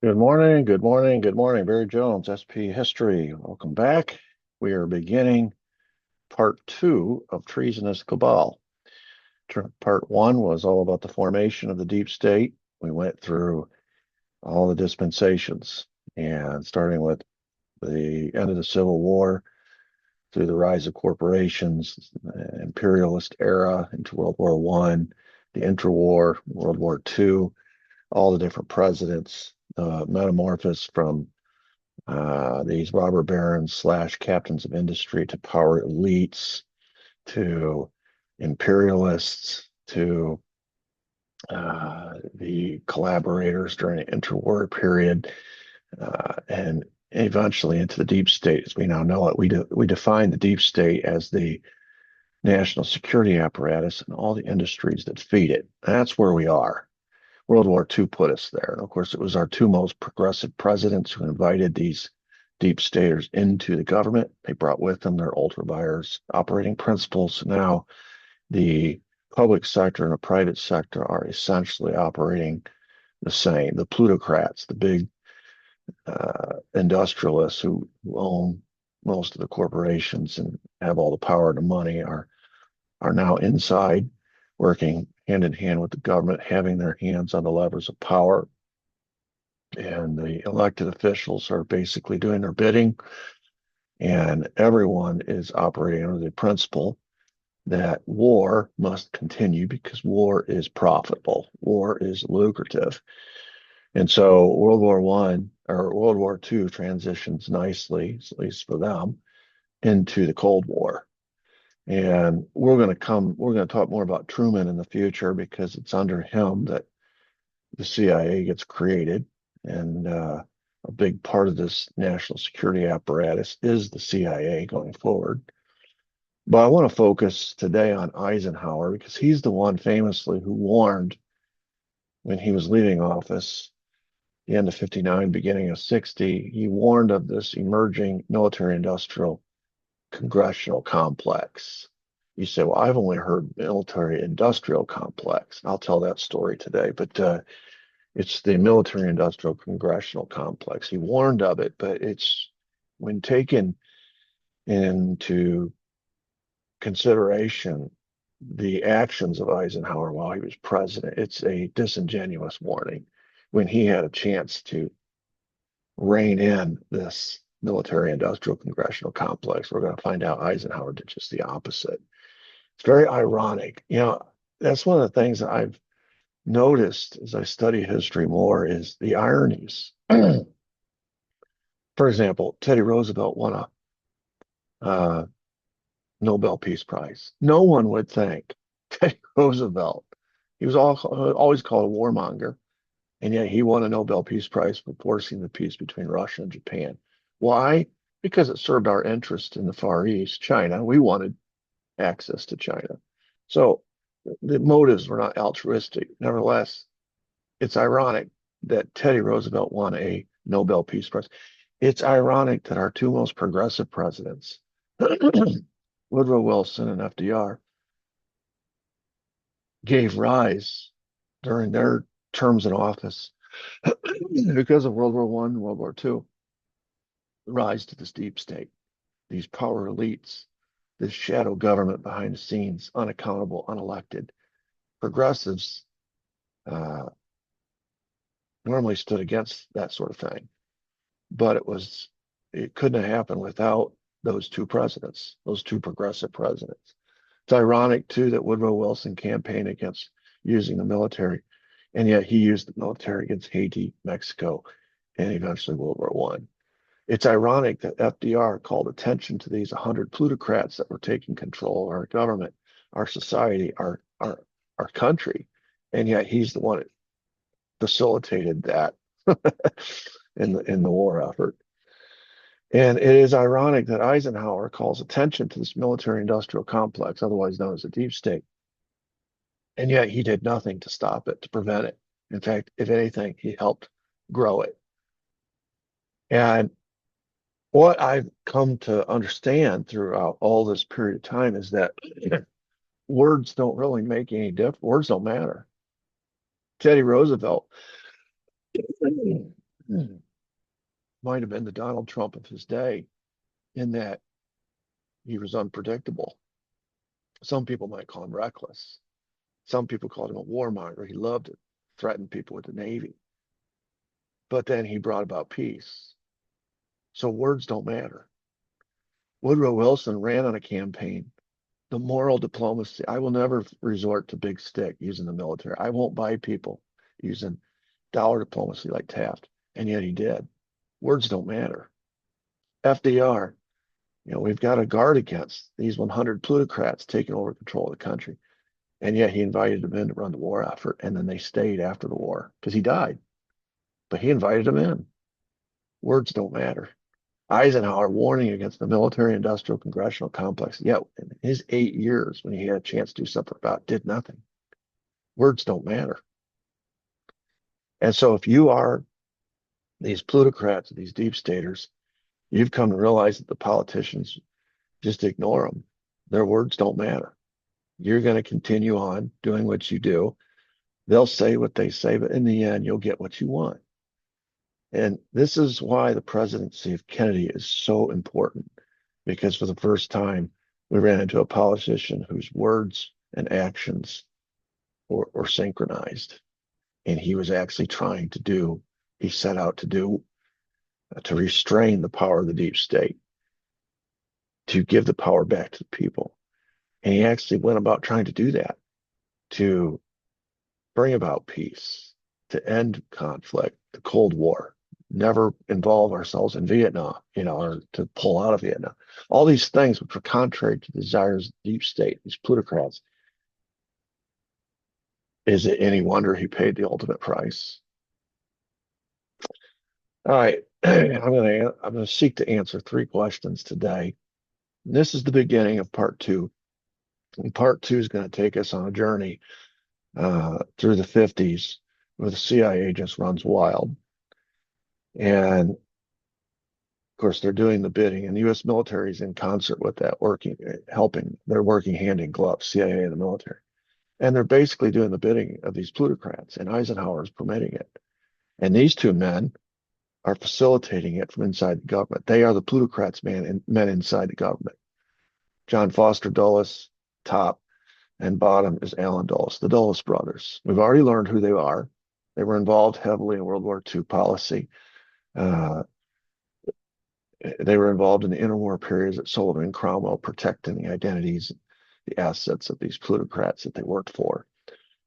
Good morning, good morning, good morning. Barry Jones, SP History. Welcome back. We are beginning part two of Treasonous Cabal. Part one was all about the formation of the deep state. We went through all the dispensations and starting with the end of the Civil War through the rise of corporations, imperialist era into World War One, the intra-war, World War Two, all the different presidents, metamorphosis from these robber barons slash captains of industry to power elites to imperialists to the collaborators during the interwar period and eventually into the deep state as we now know it. We define the deep state as the national security apparatus and all the industries that feed it. That's where we are. World War II put us there. And of course, it was our two most progressive presidents who invited these deep staters into the government. They brought with them their ultra vires operating principles. Now, the public sector and the private sector are essentially operating the same. The plutocrats, the big industrialists who own most of the corporations and have all the power and the money are now inside working hand in hand with the government, having their hands on the levers of power. And the elected officials are basically doing their bidding. And everyone is operating under the principle that war must continue because war is profitable, war is lucrative. And so World War One or World War II transitions nicely, at least for them, into the Cold War. And we're going to talk more about Truman in the future because it's under him that the CIA gets created. And a big part of this national security apparatus is the CIA going forward. But I want to focus today on Eisenhower because he's the one famously who warned when he was leaving office, the end of 59, beginning of 60, he warned of this emerging military industrial congressional complex. You say, well, I've only heard military industrial complex. I'll tell that story today, but it's the military industrial congressional complex. He warned of it, but it's when taken into consideration the actions of Eisenhower while he was president, it's a disingenuous warning when he had a chance to rein in this military industrial congressional complex. We're going to find out Eisenhower did just the opposite. It's very ironic. That's one of the things that I've noticed as I study history more is the ironies. For example, Teddy Roosevelt won a Nobel Peace Prize. No one would think Teddy Roosevelt, he was always called a warmonger, and yet he won a Nobel Peace Prize for forcing the peace between Russia and Japan. Why? Because it served our interest in the Far East, China. We wanted access to China. So the motives were not altruistic. Nevertheless, it's ironic that Teddy Roosevelt won a Nobel Peace Prize. It's ironic that our two most progressive presidents, Woodrow Wilson and FDR, gave rise during their terms in office because of World War One, World War Two, rise to this deep state, these power elites, this shadow government behind the scenes, unaccountable, unelected. Progressives uh, normally stood against that sort of thing, but it couldn't have happened without those two presidents, those two progressive presidents. It's ironic too that Woodrow Wilson campaigned against using the military, and yet he used the military against Haiti, Mexico, and eventually World War One. It's ironic that FDR called attention to these 100 plutocrats that were taking control of our government, our society, our country, and yet he's the one that facilitated that in the war effort. And it is ironic that Eisenhower calls attention to this military industrial complex, otherwise known as the deep state, and yet he did nothing to stop it, to prevent it. In fact, if anything, he helped grow it. And what I've come to understand throughout all this period of time is that words don't really make any difference. Words don't matter. Teddy Roosevelt might have been the Donald Trump of his day in that he was unpredictable. Some people might call him reckless. Some people called him a warmonger. He loved to threaten people with the Navy. But then he brought about peace. So words don't matter. Woodrow Wilson ran on a campaign. The moral diplomacy. I will never resort to big stick using the military. I won't buy people using dollar diplomacy like Taft. And yet he did. Words don't matter. FDR, we've got to guard against these 100 plutocrats taking over control of the country. And yet he invited them in to run the war effort. And then they stayed after the war because he died. But he invited them in. Words don't matter. Eisenhower warning against the military-industrial congressional complex. Yet in his 8 years, when he had a chance to do something about it, did nothing. Words don't matter. And so if you are these plutocrats, these deep staters, you've come to realize that the politicians just ignore them. Their words don't matter. You're going to continue on doing what you do. They'll say what they say, but in the end, you'll get what you want. And this is why the presidency of Kennedy is so important, because for the first time, we ran into a politician whose words and actions were synchronized. And he was actually trying to do, he set out to do, to restrain the power of the deep state, to give the power back to the people. And he actually went about trying to do that, to bring about peace, to end conflict, the Cold War, never involve ourselves in Vietnam, or to pull out of Vietnam. All these things which were contrary to the desires of the deep state, these plutocrats. Is it any wonder he paid the ultimate price? All right, I'm gonna seek to answer 3 questions today. And this is the beginning of part 2. And part 2 is going to take us on a journey through the 50s, where the CIA just runs wild. And of course, they're doing the bidding, and the U.S. military is in concert with that, helping. They're working hand in glove, CIA and the military. And they're basically doing the bidding of these plutocrats, and Eisenhower is permitting it. And these 2 men are facilitating it from inside the government. They are the plutocrats, men inside the government. John Foster Dulles, top, and bottom is Allen Dulles, the Dulles brothers. We've already learned who they are. They were involved heavily in World War II policy. They were involved in the interwar periods at Sullivan and Cromwell, protecting the identities, the assets of these plutocrats that they worked for.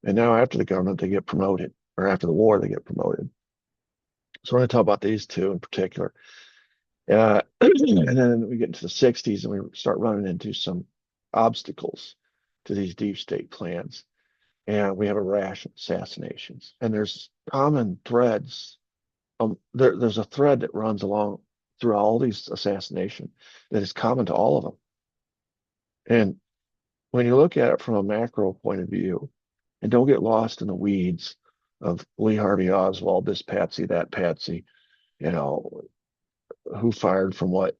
And now after the government, they get promoted, or after the war, they get promoted. So we're going to talk about these 2 in particular. And then we get into the 60s and we start running into some obstacles to these deep state plans. And we have a rash of assassinations. And there's common threads. There's a thread that runs along through all these assassinations that is common to all of them. And when you look at it from a macro point of view, and don't get lost in the weeds of Lee Harvey Oswald, this patsy, that patsy, who fired from what,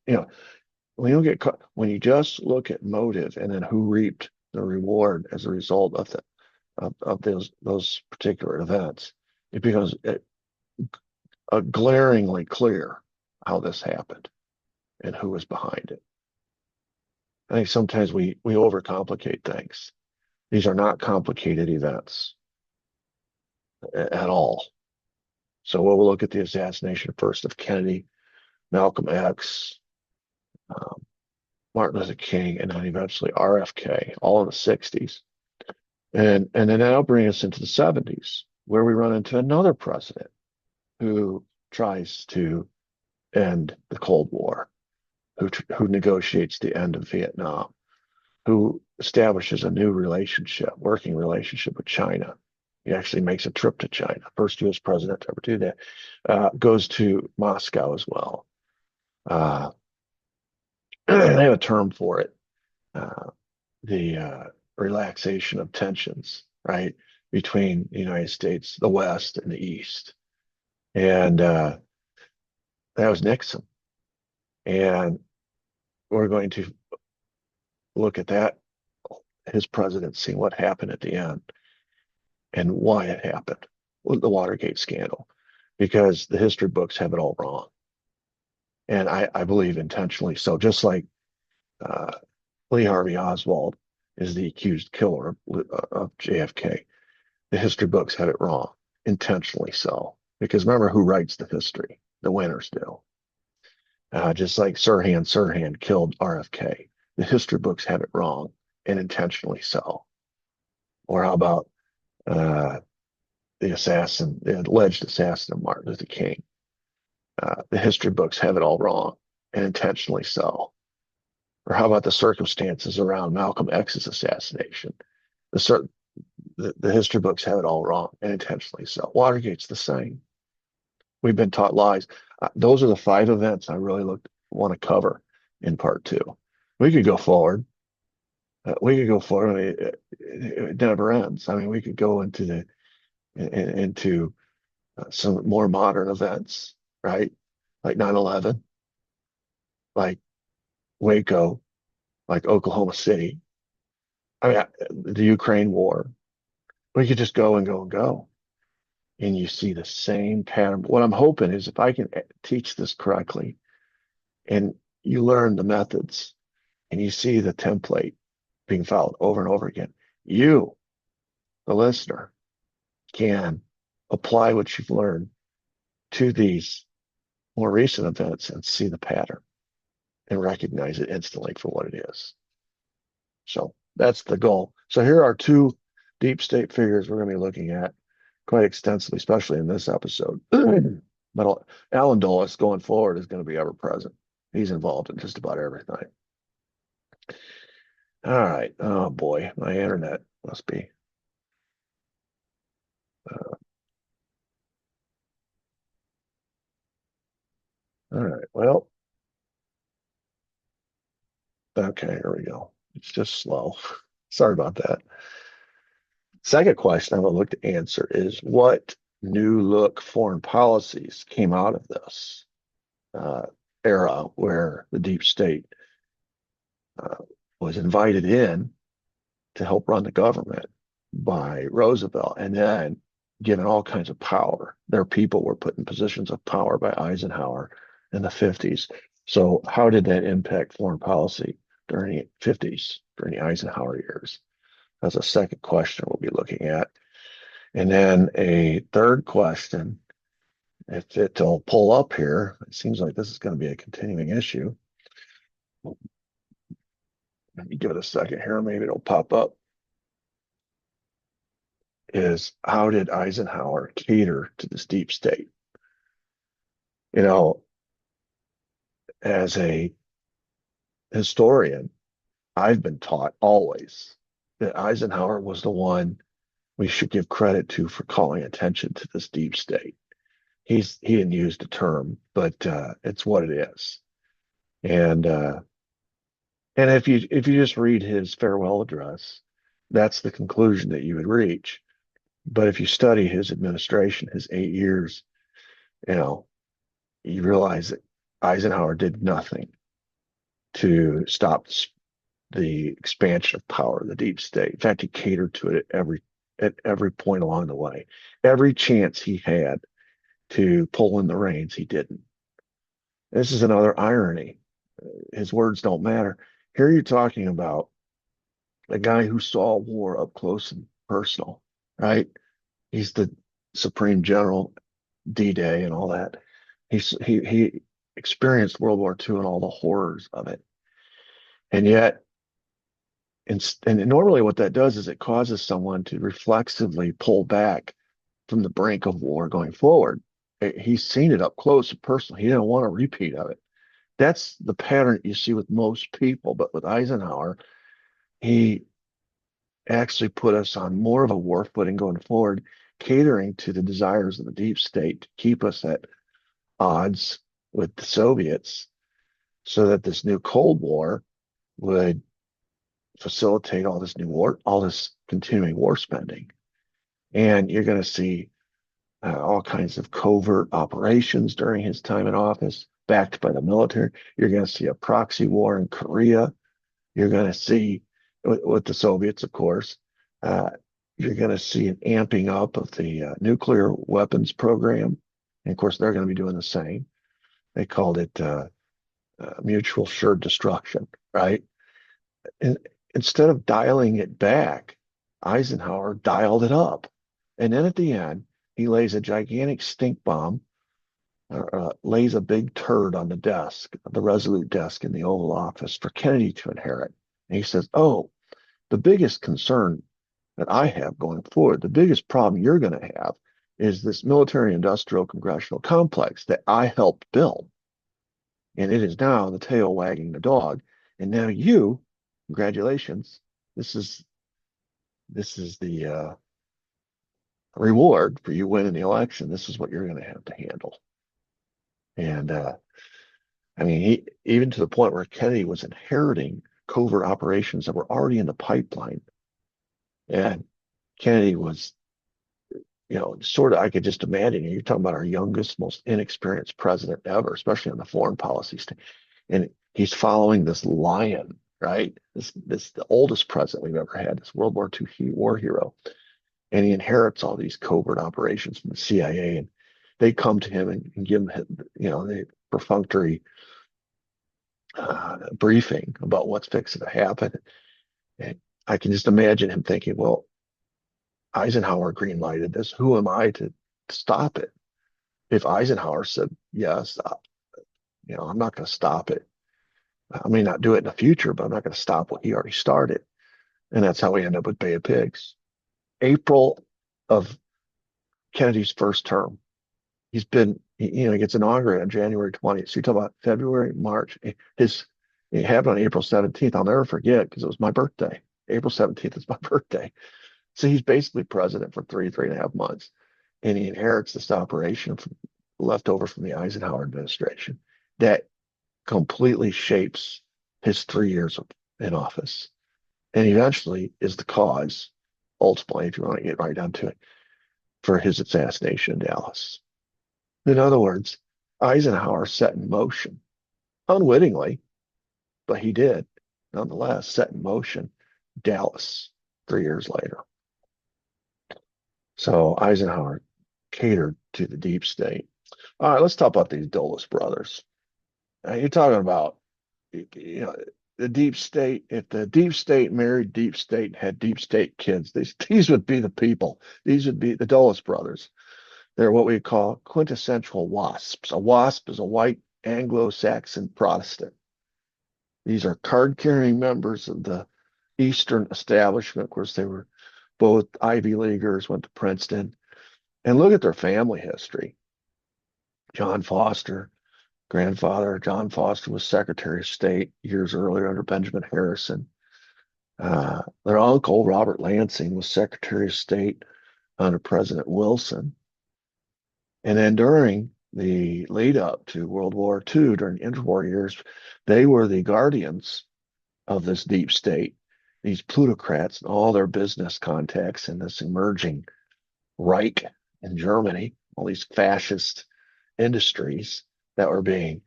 when you get caught, when you just look at motive and then who reaped the reward as a result of those particular events, it becomes glaringly clear how this happened and who was behind it. I think sometimes we overcomplicate things. These are not complicated events at all. So we'll look at the assassination first of Kennedy, Malcolm X, Martin Luther King, and then eventually RFK, all in the 60s. And then that'll bring us into the 70s, where we run into another president who tries to end the Cold War, who negotiates the end of Vietnam, who establishes a new working relationship with China. He actually makes a trip to China, first U.S. president to ever do that. Goes to Moscow as well. They have a term for it, the relaxation of tensions, right, between the United States, the West, and the East. And that was Nixon. And we're going to look at that, his presidency, what happened at the end, and why it happened, the Watergate scandal. because the history books have it all wrong. And I believe intentionally so. Just like uh, Lee Harvey Oswald is the accused killer of JFK. The history books have it wrong, intentionally so. Because remember who writes the history? The winners do. Just like Sirhan killed RFK. The history books have it wrong and intentionally so. Or how about uh, the alleged assassin of Martin Luther King? The history books have it all wrong and intentionally so. Or how about the circumstances around Malcolm X's assassination? The, the history books have it all wrong and intentionally so. Watergate's the same. We've been taught lies. Those are the 5 events I really want to cover in part 2. We could go forward. We could go forward. I mean, it never ends. I mean, we could go into some more modern events, right? Like 9/11, like Waco, like Oklahoma City. I mean, the Ukraine war. We could just go and go and go. And you see the same pattern. What I'm hoping is if I can teach this correctly and you learn the methods and you see the template being followed over and over again, you, the listener, can apply what you've learned to these more recent events and see the pattern and recognize it instantly for what it is. So that's the goal. So here are 2 deep state figures we're going to be looking at quite extensively, especially in this episode. But Alan Dulles going forward is going to be ever present. He's involved in just about everything. All right. Oh boy, my internet must be. All right. Well, okay, here we go. It's just slow. Sorry about that. Second question I'm going to look to answer is what new look foreign policies came out of this uh, era where the deep state uh, was invited in to help run the government by Roosevelt and then given all kinds of power. Their people were put in positions of power by Eisenhower in the 50s. So, how did that impact foreign policy during the 50s, during the Eisenhower years? That's a second question we'll be looking at. And then a third question, if it'll pull up here, it seems like this is going to be a continuing issue. Let me give it a second here, maybe it'll pop up. Is how did Eisenhower cater to this deep state? You know, as a historian, I've been taught always that Eisenhower was the one we should give credit to for calling attention to this deep state. He didn't use the term, but it's what it is. And if you just read his farewell address, that's the conclusion that you would reach. But if you study his administration, his 8 years, you know, you realize that Eisenhower did nothing to stop the expansion of power, the deep state. In fact, he catered to it at every point along the way. Every chance he had to pull in the reins, he didn't. This is another irony. His words don't matter. Here you're talking about a guy who saw war up close and personal, right? He's the Supreme General, D-Day, and all that. He experienced World War II and all the horrors of it, and yet, and normally what that does is it causes someone to reflexively pull back from the brink of war going forward. He's seen it up close and personal. He didn't want a repeat of it. That's the pattern you see with most people, but with Eisenhower, he actually put us on more of a war footing going forward, catering to the desires of the deep state to keep us at odds with the Soviets so that this new Cold War would facilitate all this new war, all this continuing war spending. And you're going to see all kinds of covert operations during his time in office, backed by the military. You're going to see a proxy war in Korea. You're going to see, with the Soviets, of course, you're going to see an amping up of the nuclear weapons program And of course, they're going to be doing the same. They called it mutual assured destruction, right? And instead of dialing it back, Eisenhower dialed it up. And then at the end, he lays a gigantic stink bomb, lays a big turd on the desk, the Resolute desk in the Oval Office for Kennedy to inherit. And he says, "Oh, the biggest concern that I have going forward, the biggest problem you're going to have is this military industrial congressional complex that I helped build. And it is now the tail wagging the dog. And now you, congratulations, this is the reward for you winning the election. This is what you're going to have to handle." And I mean, even to the point where Kennedy was inheriting covert operations that were already in the pipeline. And Kennedy was, sort of, I could just imagine, you're talking about our youngest, most inexperienced president ever, especially on the foreign policy stage. And he's following this lion, right? This the oldest president we've ever had, this World War II war hero. And he inherits all these covert operations from the CIA. And they come to him and give him, the perfunctory briefing about what's fixing to happen. And I can just imagine him thinking, well, Eisenhower greenlighted this. Who am I to stop it? If Eisenhower said yes, I'm not going to stop it. I may not do it in the future, but I'm not going to stop what he already started. And that's how we end up with Bay of Pigs. April of Kennedy's first term. He gets inaugurated on January 20th. So you talk about February, March. It happened on April 17th. I'll never forget because it was my birthday. April 17th is my birthday. So he's basically president for 3.5 months. And he inherits this operation left over from the Eisenhower administration that completely shapes his 3 years in office. And eventually is the cause, ultimately, if you want to get right down to it, for his assassination in Dallas. In other words, Eisenhower set in motion, unwittingly, but he did, nonetheless, set in motion Dallas 3 years later. So Eisenhower catered to the deep state. All right, let's talk about these Dulles brothers. You're talking about, the deep state. If the deep state married deep state, had deep state kids, these would be the people. These would be the Dulles brothers. They're what we call quintessential WASPs. A WASP is a white Anglo-Saxon Protestant. These are card-carrying members of the Eastern establishment. Of course, they were both Ivy Leaguers, went to Princeton. And look at their family history. John Foster, grandfather, John Foster was Secretary of State years earlier under Benjamin Harrison. Their uncle, Robert Lansing, was Secretary of State under President Wilson. And then during the lead up to World War II, during the interwar years, they were the guardians of this deep state, these plutocrats and all their business contacts in this emerging Reich in Germany, all these fascist industries that were being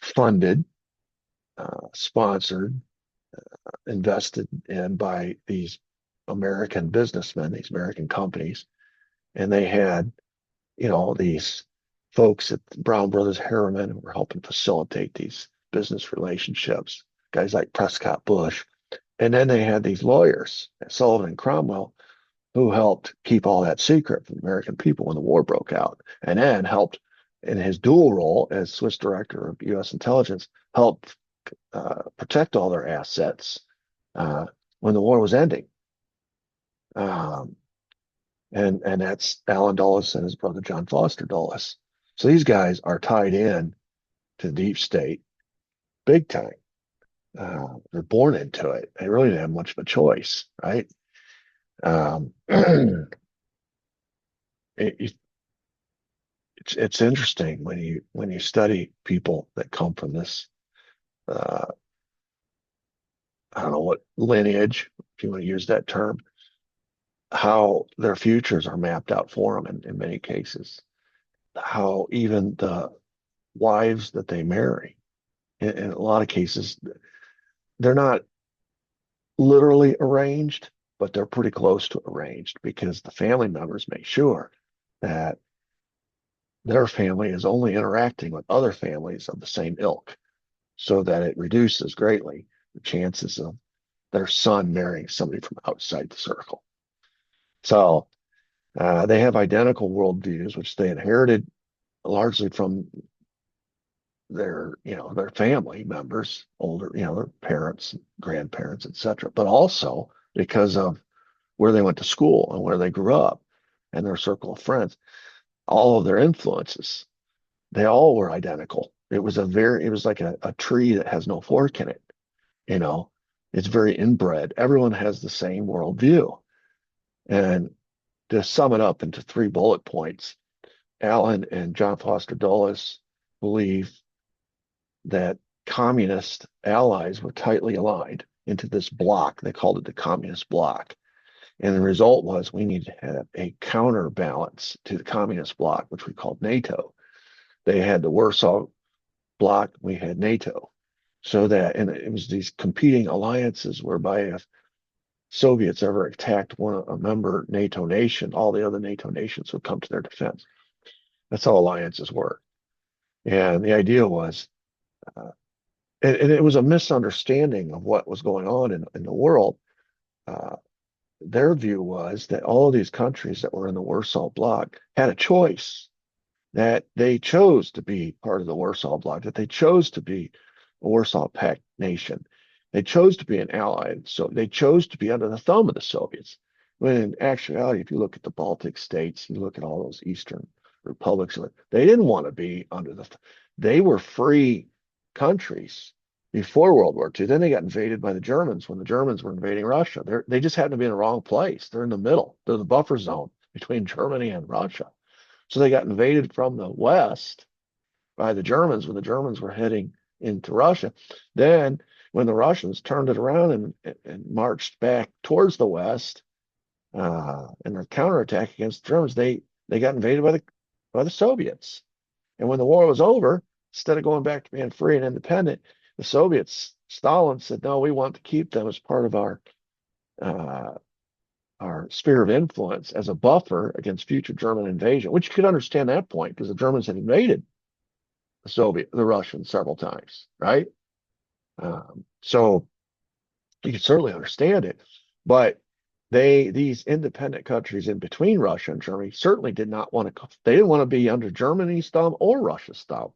funded, sponsored, invested in by these American businessmen, these American companies. And they had, these folks at Brown Brothers Harriman who were helping facilitate these business relationships, guys like Prescott Bush. And then they had these lawyers, Sullivan and Cromwell, who helped keep all that secret from the American people when the war broke out, and then helped in his dual role as Swiss director of U.S. intelligence, helped protect all their assets when the war was ending. And that's Alan Dulles and his brother John Foster Dulles. So these guys are tied in to the deep state big time. They're born into it. They really didn't have much of a choice, right? It's interesting when you study people that come from this. I don't know what lineage, if you want to use that term, how their futures are mapped out for them in many cases. How even the wives that they marry, in a lot of cases, they're not literally arranged, but they're pretty close to arranged because the family members make sure that their family is only interacting with other families of the same ilk, so that it reduces greatly the chances of their son marrying somebody from outside the circle. So they have identical worldviews, which they inherited largely from their family members, older, their parents, grandparents, etc. But also because of where they went to school and where they grew up and their circle of friends, all of their influences, they all were identical. It was like a tree that has no fork in it. You know, it's very inbred. Everyone has the same worldview. And to sum it up into 3 bullet points, Alan and John Foster Dulles believe that communist allies were tightly aligned into this bloc. They called it the communist bloc. And the result was we needed to have a counterbalance to the communist bloc, which we called NATO. They had the Warsaw Bloc, we had NATO. And it was these competing alliances whereby if Soviets ever attacked a member NATO nation, all the other NATO nations would come to their defense. That's how alliances work. And the idea was, and it was a misunderstanding of what was going on in the world. Their view was that all of these countries that were in the Warsaw Bloc had a choice, that they chose to be part of the Warsaw Bloc, that they chose to be a Warsaw Pact nation. They chose to be an ally. So they chose to be under the thumb of the Soviets. When in actuality, if you look at the Baltic states, you look at all those Eastern republics, they didn't want to be they were free countries before World War II. Then they got invaded by the Germans when the Germans were invading Russia. They just happened to be in the wrong place. They're in the middle. They're the buffer zone between Germany and Russia. So they got invaded from the west by the Germans when the Germans were heading into Russia. Then when the Russians turned it around and marched back towards the west in their counterattack against the Germans, they got invaded by the Soviets. And when the war was over, instead of going back to being free and independent, the Soviets, Stalin said, no, we want to keep them as part of our sphere of influence as a buffer against future German invasion, which you could understand that point because the Germans had invaded the Russians several times, right? So you could certainly understand it, but these independent countries in between Russia and Germany certainly did not want to. They didn't want to be under Germany's thumb or Russia's thumb,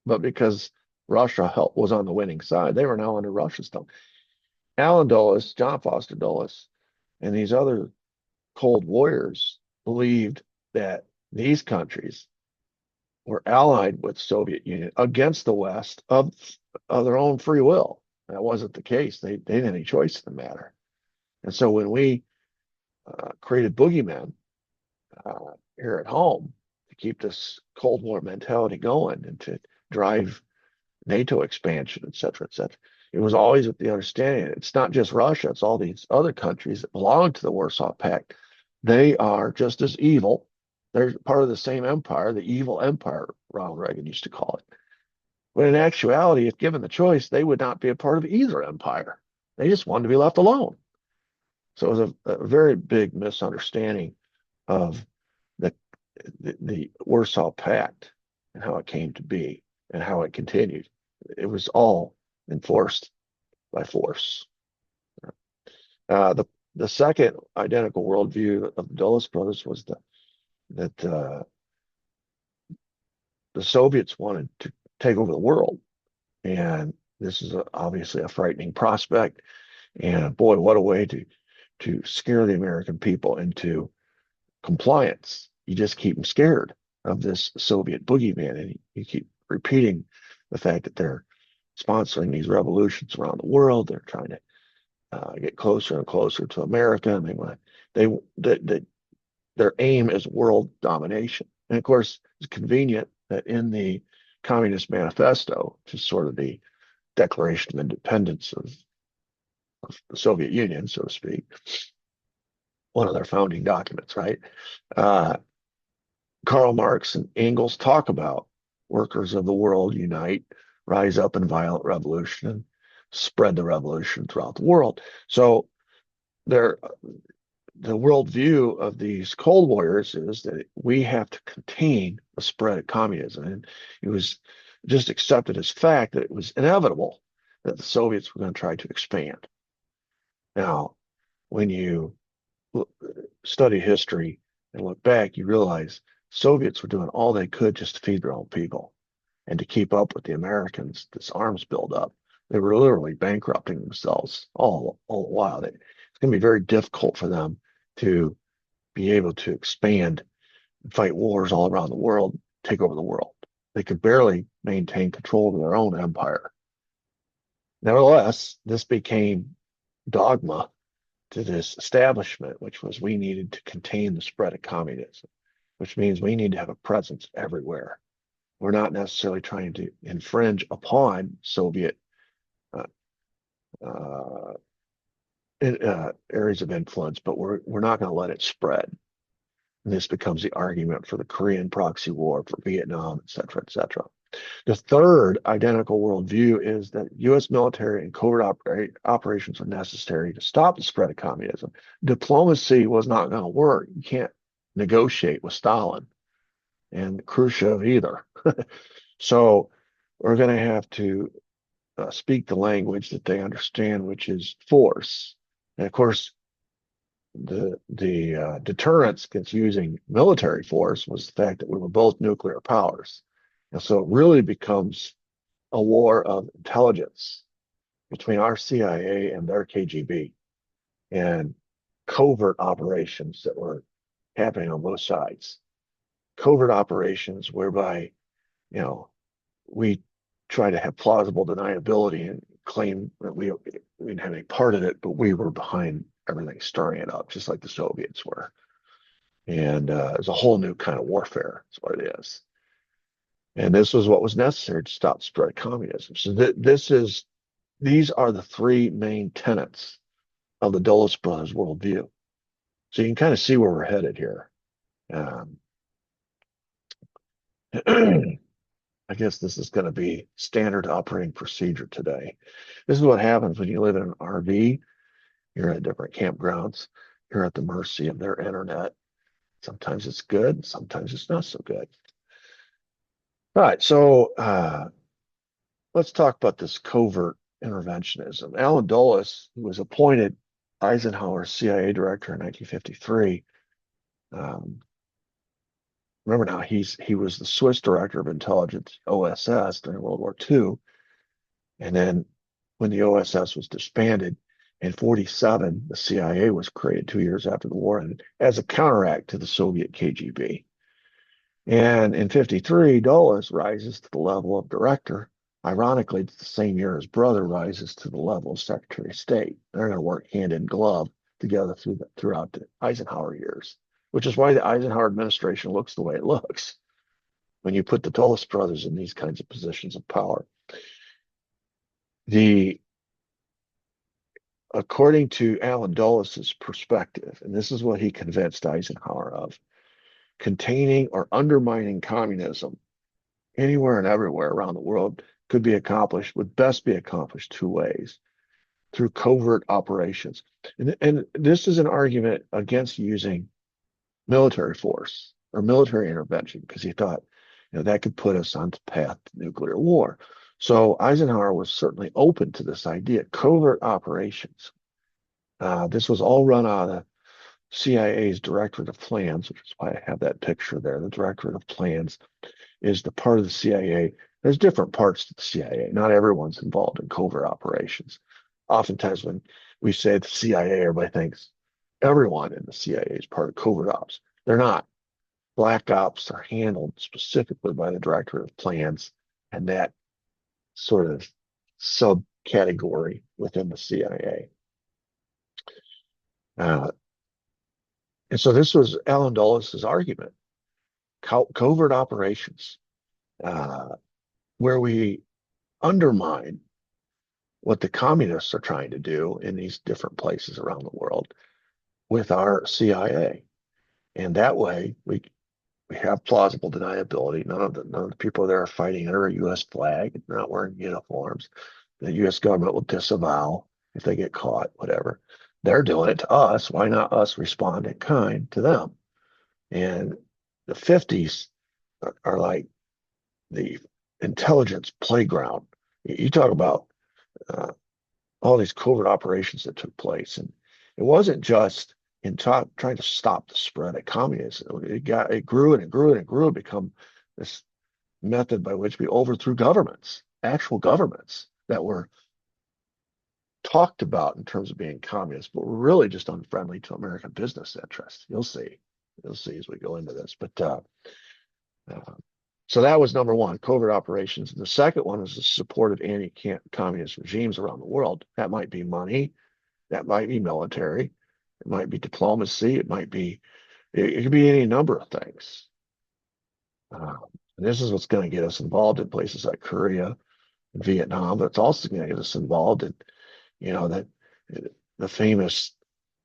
but because Russia was on the winning side, they were now under Russia's thumb. Alan Dulles, John Foster Dulles, and these other Cold Warriors believed that these countries were allied with the Soviet Union against the West of their own free will. That wasn't the case. They didn't have any choice in the matter. And so when we created boogeymen here at home to keep this Cold War mentality going and to drive NATO expansion, et cetera, it was always with the understanding it's not just Russia, it's all these other countries that belong to the Warsaw Pact. They are just as evil. They're part of the same empire, the evil empire, Ronald Reagan used to call it. But in actuality, if given the choice, they would not be a part of either empire. They just wanted to be left alone. So it was a very big misunderstanding of the Warsaw Pact and how it came to be and how it continued. It was all enforced by force. The second identical worldview of the Dulles brothers was that the Soviets wanted to take over the world, and this is obviously a frightening prospect. And boy, what a way to scare the American people into compliance. You just keep them scared of this Soviet boogeyman, and you keep repeating the fact that they're sponsoring these revolutions around the world. They're trying to get closer and closer to America, and their aim is world domination. And of course, it's convenient that in the Communist Manifesto, which is sort of the Declaration of Independence of the Soviet Union, so to speak, one of their founding documents, right? Karl Marx and Engels talk about workers of the world unite, rise up in violent revolution, and spread the revolution throughout the world. So the worldview of these Cold Warriors is that we have to contain the spread of communism. And it was just accepted as fact that it was inevitable that the Soviets were going to try to expand. Now, when you study history and look back, you realize Soviets were doing all they could just to feed their own people and to keep up with the Americans, this arms buildup. They were literally bankrupting themselves all the while. It's going to be very difficult for them to be able to expand and fight wars all around the world, take over the world. They could barely maintain control of their own empire. Nevertheless, this became dogma to this establishment, which was we needed to contain the spread of communism, which means we need to have a presence everywhere. We're not necessarily trying to infringe upon Soviet uh, uh, areas of influence, but we're not going to let it spread. And this becomes the argument for the Korean proxy war, for Vietnam, et cetera, et cetera. The third identical worldview is that U.S. military and covert operations are necessary to stop the spread of communism. Diplomacy was not going to work. You can't negotiate with Stalin and Khrushchev either. So we're going to have to speak the language that they understand, which is force. And of course, the deterrence against using military force was the fact that we were both nuclear powers. And so it really becomes a war of intelligence between our CIA and their KGB and covert operations that were happening on both sides. Covert operations whereby, you know, we try to have plausible deniability and claim that we didn't have any part of it, but we were behind everything, stirring it up, just like the Soviets were. And it's a whole new kind of warfare. That's what it is. And this was what was necessary to stop the spread of communism. So these are the three main tenets of the Dulles brothers worldview. So you can kind of see where we're headed here. I guess this is going to be standard operating procedure today. This is what happens when you live in an RV. You're at different campgrounds. You're at the mercy of their internet. Sometimes it's good, sometimes it's not so good. All right, so let's talk about this covert interventionism. Allen Dulles, who was appointed Eisenhower's CIA director in 1953, remember now, he was the Swiss director of intelligence, OSS, during World War II. And then when the OSS was disbanded in 1947, the CIA was created 2 years after the war, and as a counteract to the Soviet KGB. And in 1953, Dulles rises to the level of director. Ironically, it's the same year his brother rises to the level of Secretary of State. They're going to work hand in glove together throughout the Eisenhower years, which is why the Eisenhower administration looks the way it looks when you put the Dulles brothers in these kinds of positions of power. According to Allen Dulles' perspective, and this is what he convinced Eisenhower of, containing or undermining communism anywhere and everywhere around the world would best be accomplished two ways: through covert operations. And this is an argument against using military force or military intervention, because he thought, that could put us on the path to nuclear war. So Eisenhower was certainly open to this idea, covert operations. This was all run out of the CIA's Directorate of Plans, which is why I have that picture there. The Directorate of Plans is the part of the CIA. There's different parts to the CIA. Not everyone's involved in covert operations. Oftentimes when we say the CIA, everybody thinks everyone in the CIA is part of covert ops. They're not. Black ops are handled specifically by the Directorate of Plans and that sort of subcategory within the CIA. And so this was Allen Dulles' argument: covert operations, where we undermine what the communists are trying to do in these different places around the world with our CIA. And that way we have plausible deniability. None of the people there are fighting under a U.S. flag. They're not wearing uniforms. The U.S. government will disavow if they get caught, whatever. they're doing it to us. Why not us respond in kind to them? And the 50s are like the intelligence playground. You talk about uh, all these covert operations that took place, and it wasn't just in trying to stop the spread of communism. It grew and it grew and it grew and become this method by which we overthrew governments, actual governments that were talked about in terms of being communist, but were really just unfriendly to American business interests. You'll see. You'll see as we go into this. But uh, so that was number one, covert operations. And the second one was the support of anti-communist regimes around the world. That might be money, that might be military, it might be diplomacy, it could be any number of things. And this is what's going to get us involved in places like Korea and Vietnam, but it's also going to get us involved in, that the famous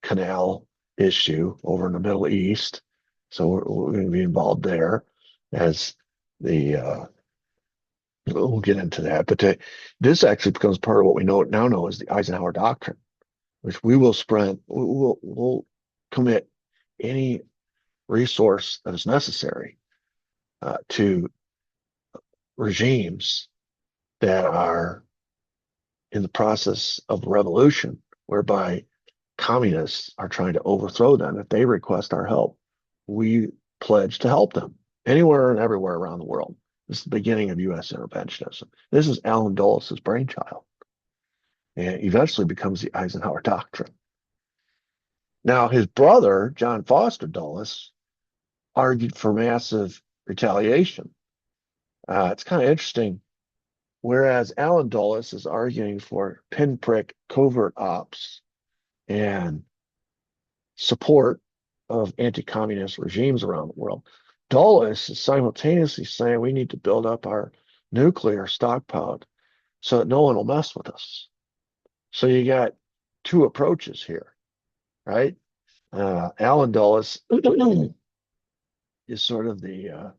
canal issue over in the Middle East. So we're going to be involved there as the we'll get into that. But this actually becomes part of what we now know as the Eisenhower Doctrine, which we will spread. We'll commit any resource that is necessary to regimes that are in the process of revolution, whereby communists are trying to overthrow them. If they request our help, we pledge to help them anywhere and everywhere around the world. This is the beginning of U.S. interventionism. This is Allen Dulles' brainchild, and eventually becomes the Eisenhower Doctrine. Now, his brother, John Foster Dulles, argued for massive retaliation. It's kind of interesting. Whereas Allen Dulles is arguing for pinprick covert ops and support of anti-communist regimes around the world, Dulles is simultaneously saying we need to build up our nuclear stockpile so that no one will mess with us. So you got two approaches here, right? Allen Dulles is sort of the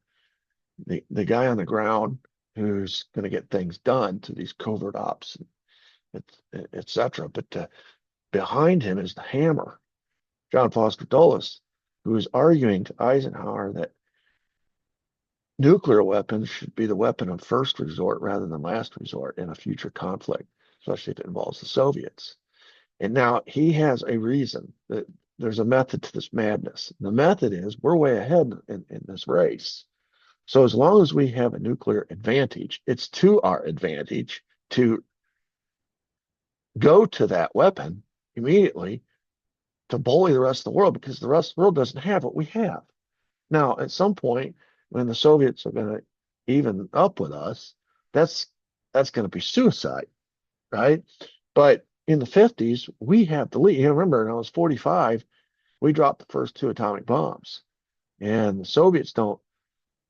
guy on the ground who's going to get things done to these covert ops, etc. But behind him is the hammer, John Foster Dulles, who is arguing to Eisenhower that nuclear weapons should be the weapon of first resort rather than last resort in a future conflict, especially if it involves the Soviets. And now he has a reason that there's a method to this madness. The method is we're way ahead in this race. So as long as we have a nuclear advantage, it's to our advantage to go to that weapon immediately to bully the rest of the world, because the rest of the world doesn't have what we have. Now, at some point, when the Soviets are going to even up with us, that's going to be suicide, right? But in the 50s, we have the lead. Remember, when I was 45, we dropped the first two atomic bombs, and the Soviets don't.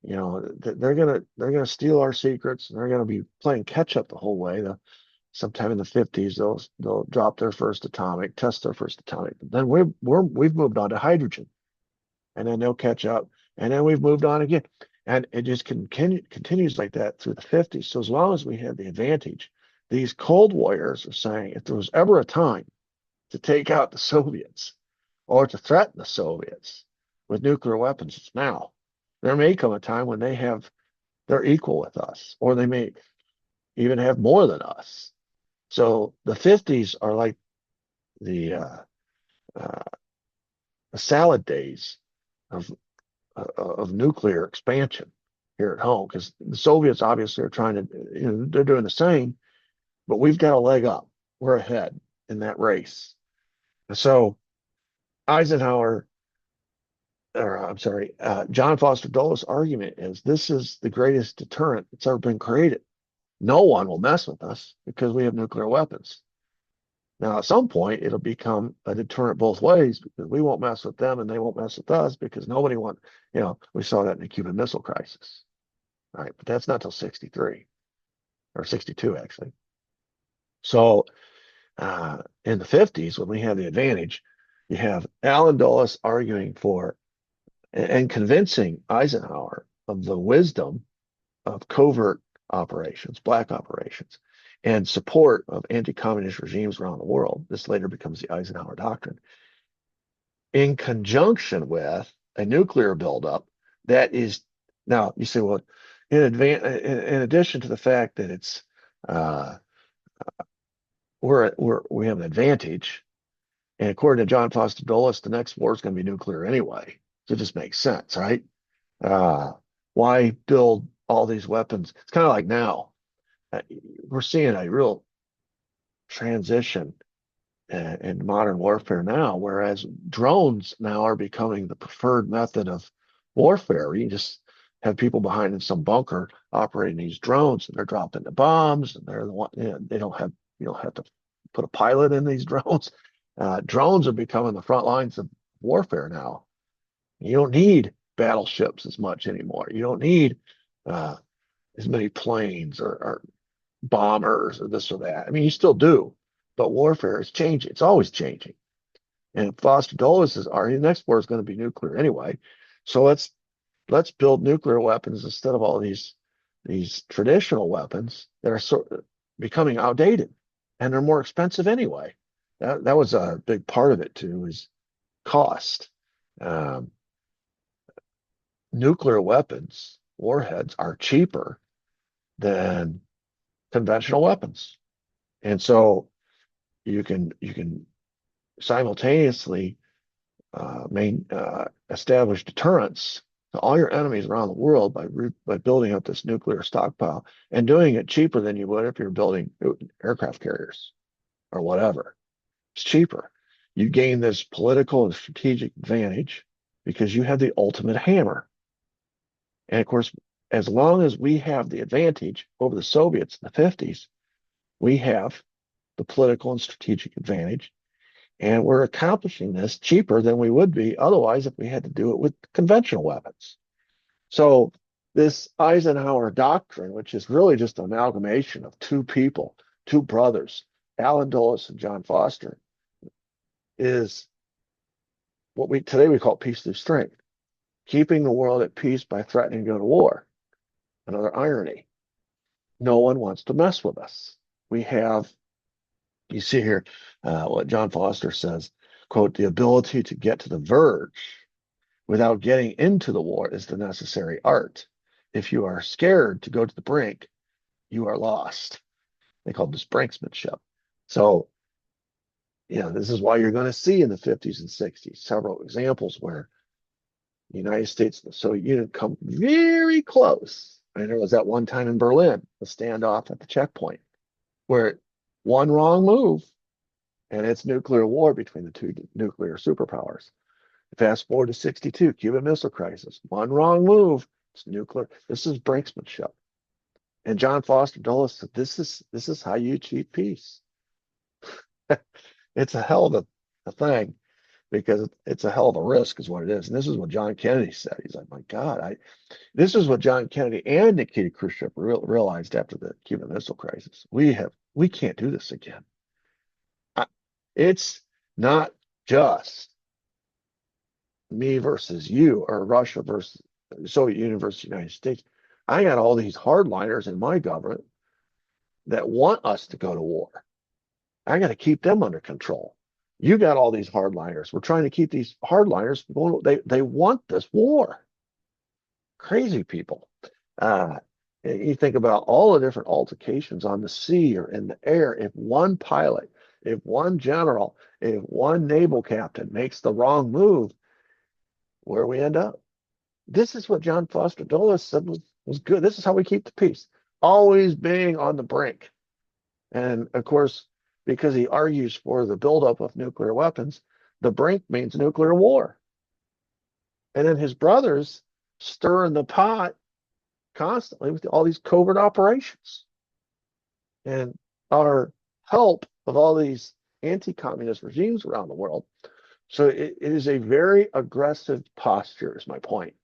They're gonna steal our secrets, and they're gonna be playing catch up the whole way. Sometime in the 50s, they'll drop their first atomic, test their first atomic. But then we've moved on to hydrogen, and then they'll catch up, and then we've moved on again, and it just continues like that through the 50s. So as long as we have the advantage, these Cold Warriors are saying if there was ever a time to take out the Soviets or to threaten the Soviets with nuclear weapons, it's now. There may come a time when they're equal with us, or they may even have more than us. So the 50s are like the salad days of nuclear expansion here at home, because the Soviets obviously are trying to, they're doing the same, but we've got a leg up. We're ahead in that race. So Eisenhower, or I'm sorry, John Foster Dulles' argument is this is the greatest deterrent that's ever been created. No one will mess with us because we have nuclear weapons. Now, at some point, it'll become a deterrent both ways, because we won't mess with them and they won't mess with us, because nobody we saw that in the Cuban Missile Crisis, right? But that's not till 63 or 62, actually. So in the 50s, when we have the advantage, you have Allen Dulles arguing for and convincing Eisenhower of the wisdom of covert operations, black operations, and support of anti-communist regimes around the world. This later becomes the Eisenhower Doctrine, in conjunction with a nuclear buildup that is, now you say, well, in addition to the fact that it's uh, we have an advantage, and according to John Foster Dulles, the next war is going to be nuclear anyway. So it just makes sense, right? Uh, why build all these weapons? It's kind of like now we're seeing a real transition in modern warfare now, whereas drones now are becoming the preferred method of warfare. You just have people behind in some bunker operating these drones, and they're dropping the bombs, and they're the one. They don't have you don't have to put a pilot in these drones. Drones are becoming the front lines of warfare now. You don't need battleships as much anymore. You don't need uh, as many planes or bombers or this or that. I mean, you still do, but warfare is changing. It's always changing. And Foster Dulles is our next war is going to be nuclear anyway. So let's build nuclear weapons instead of all these traditional weapons that are becoming outdated, and they're more expensive anyway. That was a big part of it too, is cost. Um, Nuclear weapons, warheads, are cheaper than conventional weapons, and so you can simultaneously establish deterrence to all your enemies around the world by building up this nuclear stockpile and doing it cheaper than you would if you're building aircraft carriers or whatever. It's cheaper. You gain this political and strategic advantage because you have the ultimate hammer. And of course, as long as we have the advantage over the Soviets in the 50s, we have the political and strategic advantage. And we're accomplishing this cheaper than we would be otherwise if we had to do it with conventional weapons. So this Eisenhower doctrine, which is really just an amalgamation of two people, two brothers, Allen Dulles and John Foster, is what we today we call peace through strength, keeping the world at peace by threatening to go to war. Another irony. No one wants to mess with us. We have, you see here, what John Foster says, quote, the ability to get to the verge without getting into the war is the necessary art. If you are scared to go to the brink, you are lost. They call this brinksmanship. So, this is why you're going to see in the 50s and 60s several examples where the United States and the Soviet Union come very close. And there was that one time in Berlin, the standoff at the checkpoint, where one wrong move and it's nuclear war between the two nuclear superpowers. Fast forward to 62, Cuban Missile Crisis. One wrong move, it's nuclear. This is brinksmanship. And John Foster Dulles said, this is how you achieve peace. It's a hell of a thing, because it's a hell of a risk is what it is. And this is what John Kennedy said. He's like, my God, this is what John Kennedy and Nikita Khrushchev realized after the Cuban Missile Crisis. We can't do this again. It's not just me versus you or Russia versus the Soviet Union versus the United States. I got all these hardliners in my government that want us to go to war. I got to keep them under control. You got all these hardliners. We're trying to keep these hardliners going. They want this war. Crazy people. You think about all the different altercations on the sea or in the air. If one pilot, if one general, if one naval captain makes the wrong move, where we end up. This is what John Foster Dulles said was good. This is how we keep the peace. Always being on the brink. And of course, because he argues for the buildup of nuclear weapons, the brink means nuclear war. And then his brothers stir in the pot constantly with all these covert operations. And our help of all these anti-communist regimes around the world. So it is a very aggressive posture, is my point.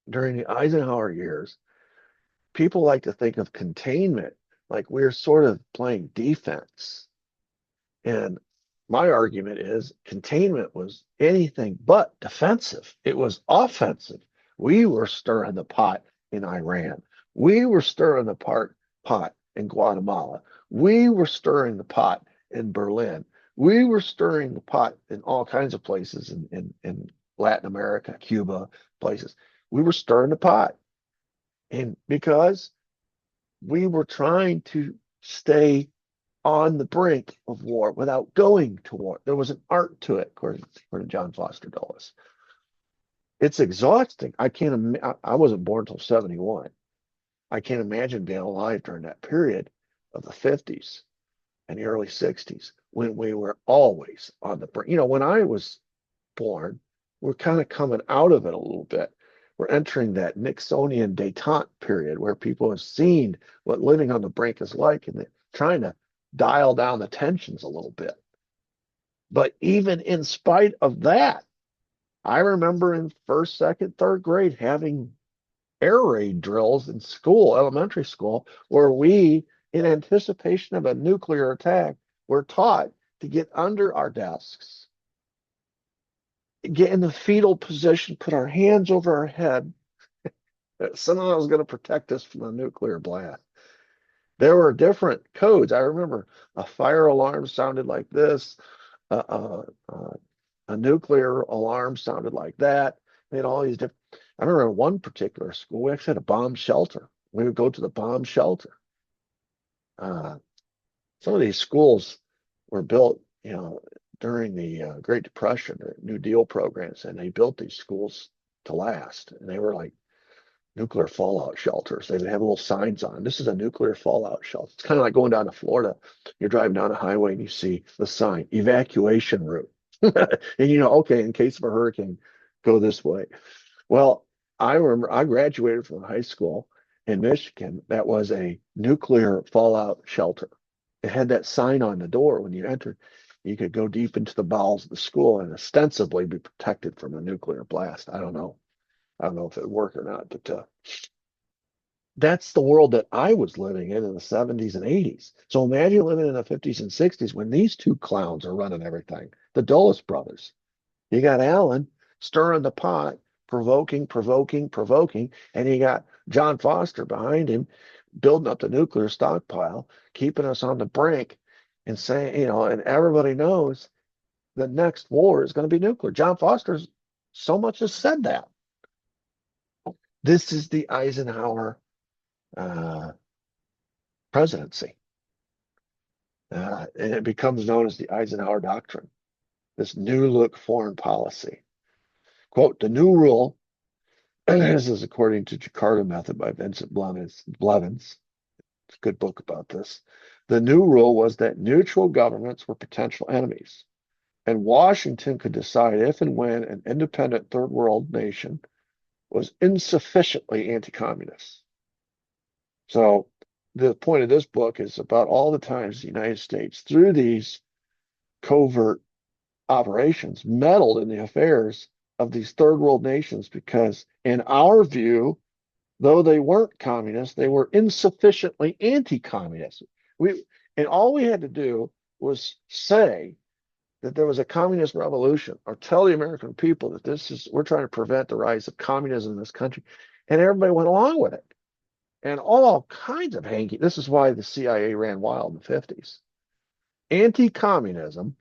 During the Eisenhower years, people like to think of containment like we're sort of playing defense. And my argument is containment was anything but defensive. It was offensive. We were stirring the pot in Iran. We were stirring the pot in Guatemala. We were stirring the pot in Berlin. We were stirring the pot in all kinds of places in Latin America, Cuba, places. We were stirring the pot. And because we were trying to stay on the brink of war without going to war. There was an art to it, according to John Foster Dulles. It's exhausting. I can't. I wasn't born until 71. I can't imagine being alive during that period of the 50s and the early 60s when we were always on the brink. When I was born, we're kind of coming out of it a little bit. We're entering that Nixonian détente period where people have seen what living on the brink is like and they're trying to dial down the tensions a little bit. But even in spite of that, I remember in first, second, third grade having air raid drills in school, elementary school, where we, in anticipation of a nuclear attack, were taught to get under our desks, get in the fetal position, put our hands over our head. Someone was going to protect us from a nuclear blast. There were different codes. I remember a fire alarm sounded like this. A nuclear alarm sounded like that. They had all these different. I remember in one particular school, we actually had a bomb shelter. We would go to the bomb shelter. Some of these schools were built, during the Great Depression, the New Deal programs, and they built these schools to last. And they were like nuclear fallout shelters. They would have little signs on. This is a nuclear fallout shelter. It's kind of like going down to Florida. You're driving down a highway and you see the sign, evacuation route. And okay, in case of a hurricane, go this way. Well, I remember I graduated from high school in Michigan that was a nuclear fallout shelter. It had that sign on the door when you entered. You could go deep into the bowels of the school and ostensibly be protected from a nuclear blast. I don't know. I don't know if it would work or not, but that's the world that I was living in the 70s and 80s. So imagine living in the 50s and 60s when these two clowns are running everything. The Dulles brothers. You got Alan stirring the pot, provoking, and you got John Foster behind him, building up the nuclear stockpile, keeping us on the brink, and saying, and everybody knows the next war is going to be nuclear. John Foster's so much as said that. This is the Eisenhower presidency. And it becomes known as the Eisenhower Doctrine, this new look foreign policy. Quote, the new rule, this is according to Jakarta Method by Vincent Blevins. It's a good book about this. The new rule was that neutral governments were potential enemies, and Washington could decide if and when an independent third world nation was insufficiently anti-communist. So the point of this book is about all the times the United States, through these covert operations, meddled in the affairs of these third world nations because, in our view, though they weren't communists, they were insufficiently anti-communist. And all we had to do was say that there was a communist revolution, or tell the American people that we're trying to prevent the rise of communism in this country, and everybody went along with it. And all kinds of hanky. This is why the CIA ran wild in the 50s. Anti-communism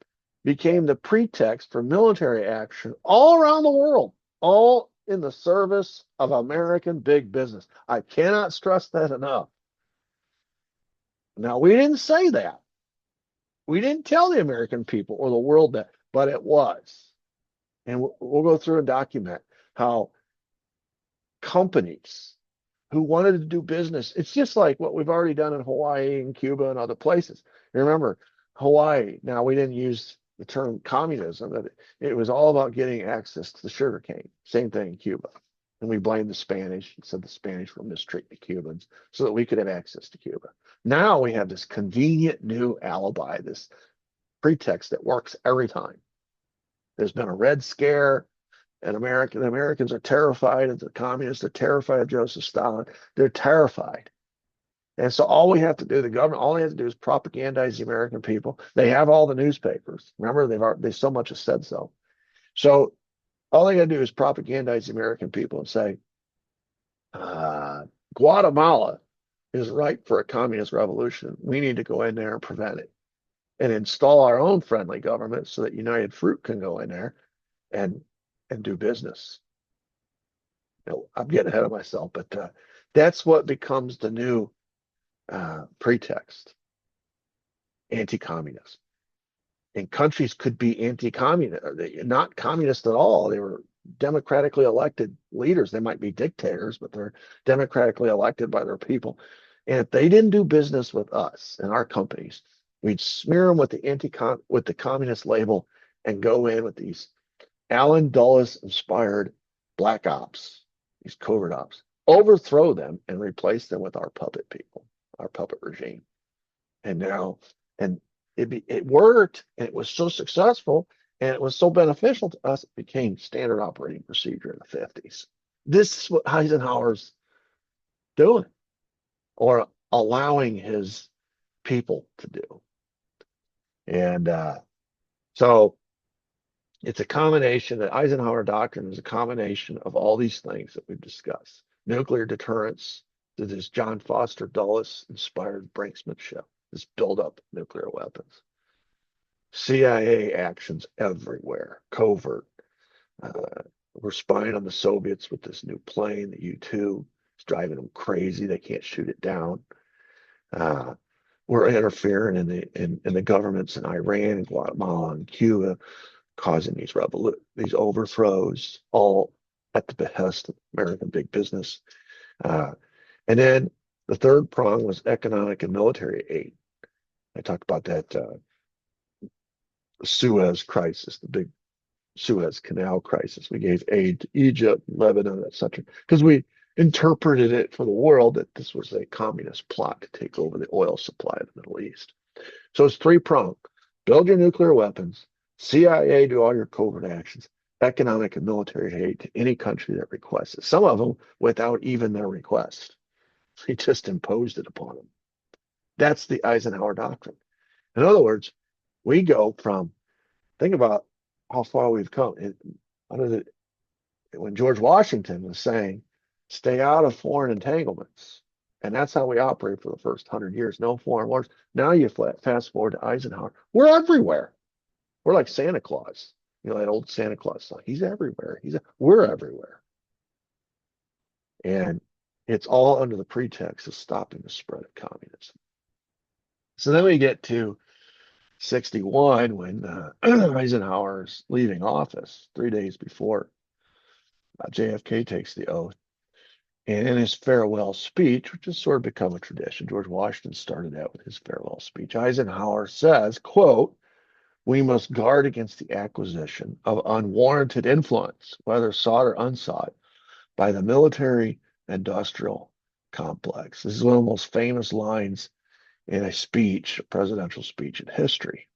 became the pretext for military action all around the world, all in the service of American big business. I cannot stress that enough. Now, we didn't say that. We didn't tell the American people or the world that, but it was. And we'll go through and document how companies who wanted to do business, it's just like what we've already done in Hawaii and Cuba and other places. You remember, Hawaii, now we didn't use the term communism, but it was all about getting access to the sugar cane. Same thing in Cuba. And we blamed the Spanish and said the Spanish were mistreating the Cubans so that we could have access to Cuba. Now we have this convenient new alibi, this pretext that works every time. There's been a Red Scare, and the Americans are terrified of the communists. They're terrified of Joseph Stalin. They're terrified. And so all we have to do, the government, all they have to do is propagandize the American people. They have all the newspapers. Remember, they so much have said so. So all they got to do is propagandize the American people and say, Guatemala is ripe for a communist revolution, we need to go in there and prevent it and install our own friendly government so that United Fruit can go in there and do business. I'm getting ahead of myself, but that's what becomes the new pretext: anti-communist. And countries could be anti-communist, not communist at all. They were democratically elected leaders. They might be dictators, but they're democratically elected by their people. And if they didn't do business with us and our companies, we'd smear them with the communist label and go in with these Alan Dulles inspired black ops, these covert ops, overthrow them and replace them with our puppet people, our puppet regime. And now, and it worked, and it was so successful, and it was so beneficial to us, it became standard operating procedure in the 50s. This is what Eisenhower's doing, or allowing his people to do. And so it's a combination. The Eisenhower doctrine is a combination of all these things that we've discussed: nuclear deterrence, to this John Foster Dulles inspired brinksmanship, this buildup of nuclear weapons, CIA actions everywhere, covert. We're spying on the Soviets with this new plane, the U-2. It's driving them crazy. They can't shoot it down. We're interfering in the governments in Iran and Guatemala and Cuba, causing these overthrows, all at the behest of American big business. And then the third prong was economic and military aid. I talked about that Suez crisis, the big Suez Canal crisis. We gave aid to Egypt, Lebanon, etc., because we interpreted it for the world that this was a communist plot to take over the oil supply of the Middle East. So it's three-pronged: build your nuclear weapons, CIA do all your covert actions, economic and military aid to any country that requests it. Some of them without even their request. He just imposed it upon them. That's the Eisenhower doctrine. In other words, we go from, think about how far we've come. When George Washington was saying, stay out of foreign entanglements, and that's how we operate for the first 100 years, no foreign wars. Now you fast forward to Eisenhower. We're everywhere. We're like Santa Claus. You know, that old Santa Claus song. He's everywhere. We're everywhere. And it's all under the pretext of stopping the spread of communism. So then we get to 61 when Eisenhower's leaving office 3 days before JFK takes the oath. And in his farewell speech, which has sort of become a tradition, George Washington started out with his farewell speech. Eisenhower says, quote, "We must guard against the acquisition of unwarranted influence, whether sought or unsought, by the military-industrial complex." This is one of the most famous lines in a speech, a presidential speech in history.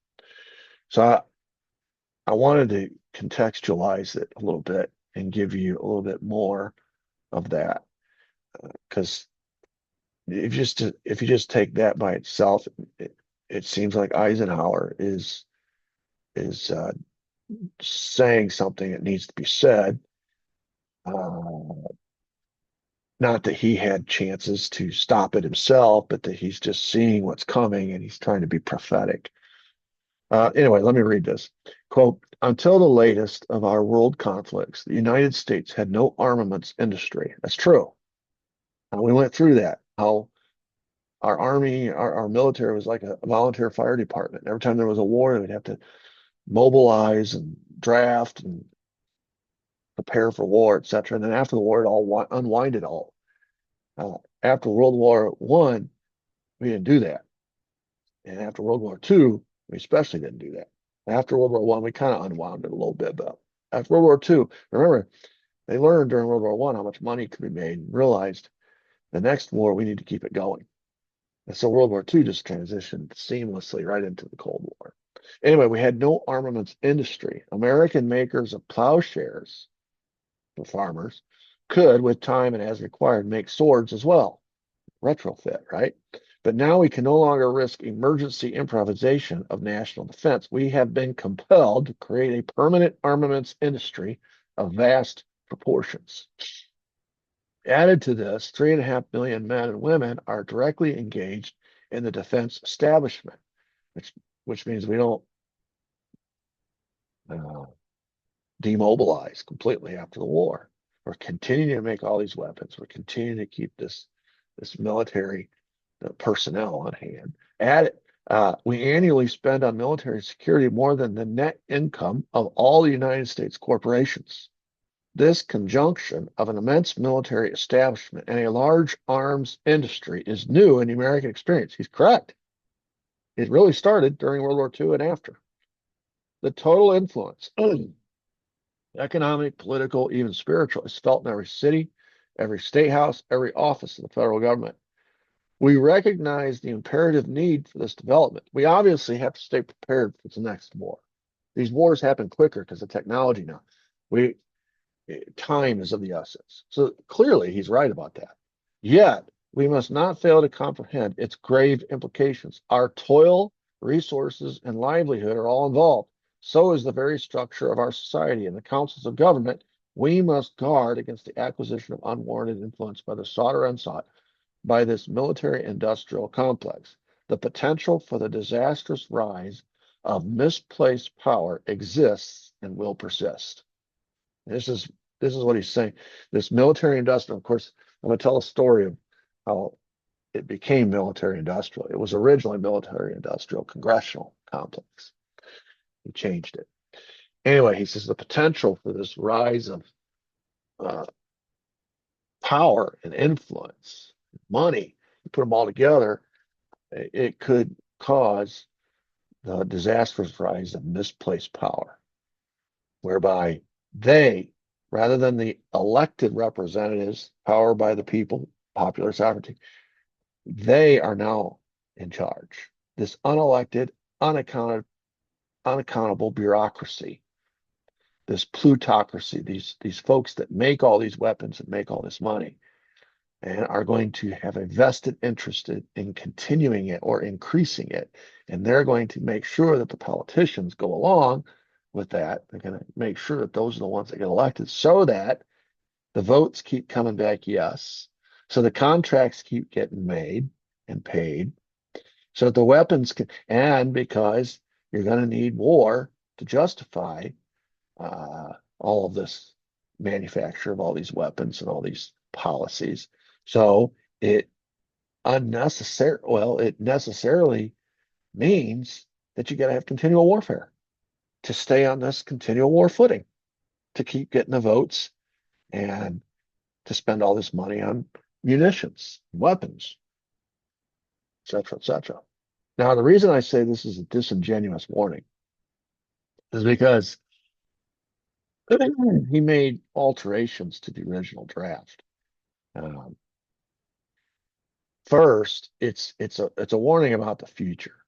So I wanted to contextualize it a little bit and give you a little bit more of that, because if you just take that by itself, it seems like Eisenhower is saying something that needs to be said. Not that he had chances to stop it himself, but that he's just seeing what's coming and he's trying to be prophetic. Anyway, let me read this. Quote, "Until the latest of our world conflicts, the United States had no armaments industry." That's true. We went through that, how our army, our military was like a volunteer fire department. Every time there was a war, we'd have to mobilize and draft and prepare for war, etc. And then after the war, it all unwinded all. After World War I, we didn't do that. And after World War II, we especially didn't do that. After World War I, we kind of unwound it a little bit. But after World War II, remember, they learned during World War I how much money could be made and realized the next war, we need to keep it going. And so World War II just transitioned seamlessly right into the Cold War. Anyway, we had no armaments industry. American makers of plowshares for farmers could, with time and as required, make swords as well. Retrofit, right? But now we can no longer risk emergency improvisation of national defense. We have been compelled to create a permanent armaments industry of vast proportions. Added to this, 3.5 million men and women are directly engaged in the defense establishment, which which means we don't uh, demobilize completely after the war. We're continuing to make all these weapons. We're continuing to keep this military personnel on hand. We annually spend on military security more than the net income of all the United States corporations. This conjunction of an immense military establishment and a large arms industry is new in the American experience. He's correct. It really started during World War II and after. The total influence, economic, political, even spiritual, is felt in every city, every state house, every office of the federal government. We recognize the imperative need for this development. We obviously have to stay prepared for the next war. These wars happen quicker because of technology now. We Time is of the essence. So clearly he's right about that. Yet we must not fail to comprehend its grave implications. Our toil, resources, and livelihood are all involved. So is the very structure of our society and the councils of government. We must guard against the acquisition of unwarranted influence by the sought or unsought by this military industrial complex. The potential for the disastrous rise of misplaced power exists and will persist. This is what he's saying. This military industrial, of course, I'm going to tell a story of how it became military industrial. It was originally military industrial congressional complex. He changed it. Anyway, he says the potential for this rise of uh, power and influence, money, you put them all together, it could cause the disastrous rise of misplaced power, whereby they, rather than the elected representatives, powered by the people, popular sovereignty, they are now in charge. This unelected, unaccountable bureaucracy, this plutocracy, these folks that make all these weapons and make all this money, and are going to have a vested interest in continuing it or increasing it. And they're going to make sure that the politicians go along with that. They're going to make sure that those are the ones that get elected so that the votes keep coming back yes. So the contracts keep getting made and paid. So that the weapons can, and because you're going to need war to justify all of this manufacture of all these weapons and all these policies. So it it necessarily means that you got to have continual warfare to stay on this continual war footing, to keep getting the votes and to spend all this money on munitions, weapons, etc., etc. Now, the reason I say this is a disingenuous warning is because he made alterations to the original draft. Um, First, it's a warning about the future.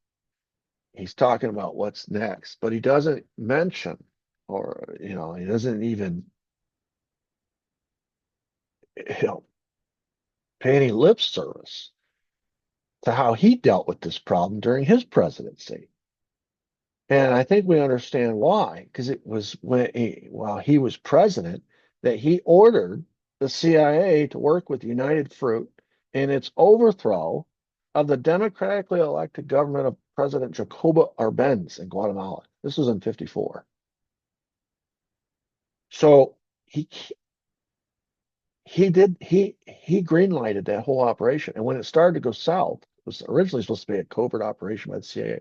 He's talking about what's next, but he doesn't mention, or he doesn't even you know pay any lip service to how he dealt with this problem during his presidency. And I think we understand why, because it was while he was president that he ordered the CIA to work with United Fruit in its overthrow of the democratically elected government of President Jacobo Arbenz in Guatemala. This was in 54. So he greenlighted that whole operation. And when it started to go south, it was originally supposed to be a covert operation by the CIA.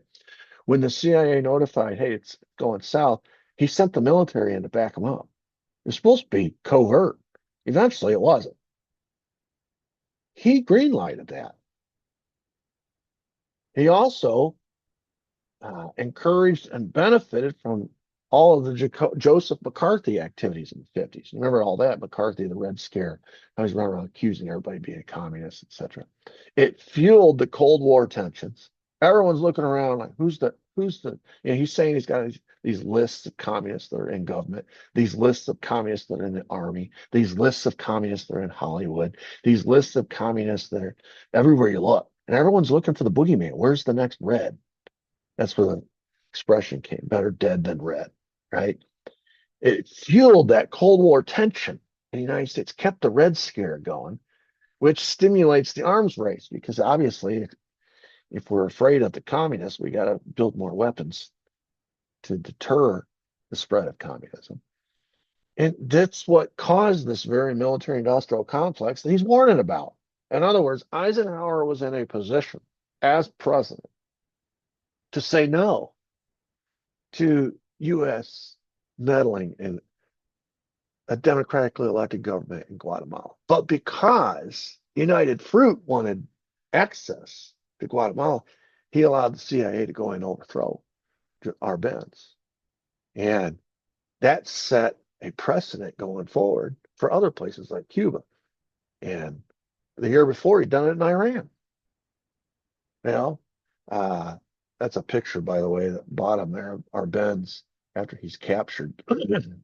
When the CIA notified, hey, it's going south, he sent the military in to back him up. It was supposed to be covert. Eventually, it wasn't. He greenlighted that. He also encouraged and benefited from all of the Joseph McCarthy activities in the 50s. Remember all that, McCarthy, the Red Scare. I was running around accusing everybody of being a communist, etc. It fueled the Cold War tensions. Everyone's looking around like, who's the, he's saying he's got these lists of communists that are in government, these lists of communists that are in the army, these lists of communists that are in Hollywood, these lists of communists that are everywhere you look. And everyone's looking for the boogeyman. Where's the next red? That's where the expression came, better dead than red, right? It fueled that Cold War tension. in the United States kept the Red Scare going, which stimulates the arms race because obviously, if we're afraid of the communists, we got to build more weapons to deter the spread of communism. And that's what caused this very military industrial complex that he's warning about. In other words, Eisenhower was in a position as president to say no to U.S. meddling in a democratically elected government in Guatemala. But because United Fruit wanted access to Guatemala, he allowed the CIA to go and overthrow Arbenz. And that set a precedent going forward for other places like Cuba. And the year before, he'd done it in Iran. You know, that's a picture, by the way, at the bottom there of Arbenz after he's captured,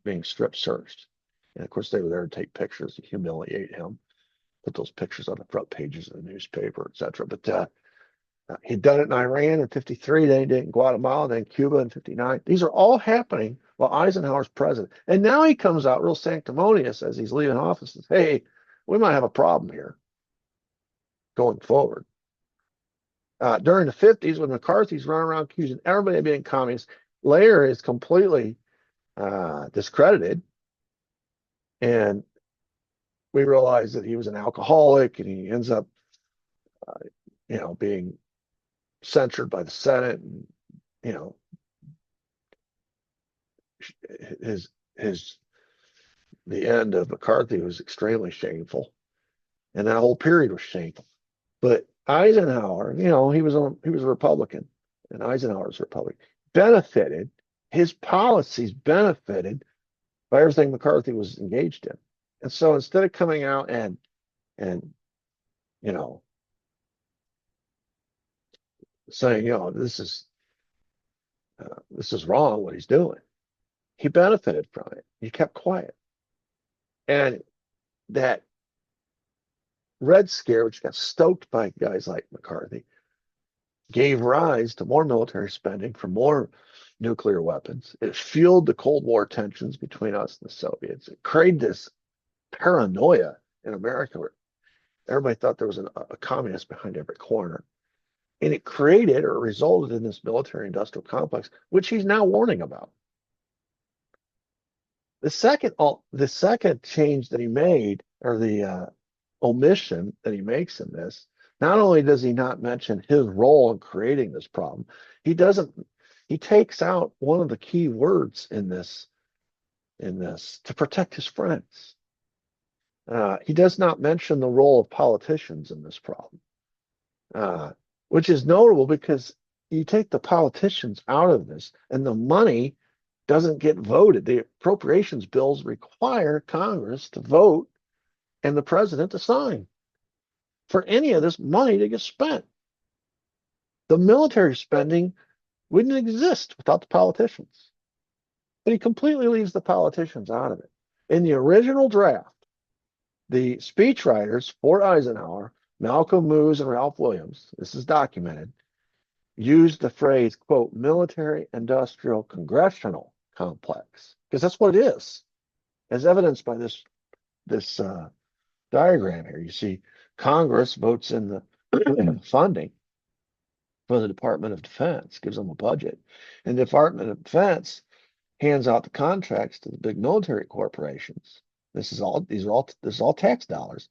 being strip searched. And of course, they were there to take pictures to humiliate him, put those pictures on the front pages of the newspaper, etc. But he'd done it in Iran in 53, then he did it in Guatemala, then Cuba in 59. These are all happening while Eisenhower's president. And now he comes out real sanctimonious as he's leaving office and says, hey, we might have a problem here going forward. During the 50s, when McCarthy's running around accusing everybody of being communist, Lair is completely discredited. And we realize that he was an alcoholic and he ends up, being censured by the Senate. And, the end of McCarthy was extremely shameful. And that whole period was shameful. But Eisenhower, he was a Republican, and Eisenhower's a Republican, his policies benefited by everything McCarthy was engaged in. And so instead of coming out and saying, this is wrong what he's doing, he benefited from it. He kept quiet. And that Red Scare, which got stoked by guys like McCarthy, gave rise to more military spending for more nuclear weapons. It fueled the Cold War tensions between us and the Soviets. It created this paranoia in America where everybody thought there was a communist behind every corner. And it created or resulted in this military industrial complex, which he's now warning about. The second change that he made, or the omission that he makes in this, not only does he not mention his role in creating this problem, he takes out one of the key words in this to protect his friends. He does not mention the role of politicians in this problem, which is notable because you take the politicians out of this and the money doesn't get voted. The appropriations bills require Congress to vote and the president to sign for any of this money to get spent. The military spending wouldn't exist without the politicians. But he completely leaves the politicians out of it. In the original draft, the speechwriters for Eisenhower, Malcolm Moos and Ralph Williams, this is documented, used the phrase, quote, military industrial congressional complex, because that's what it is, as evidenced by this diagram here. You see Congress votes in the funding for the Department of Defense, gives them a budget, and the Department of Defense hands out the contracts to the big military corporations. This is all tax dollars.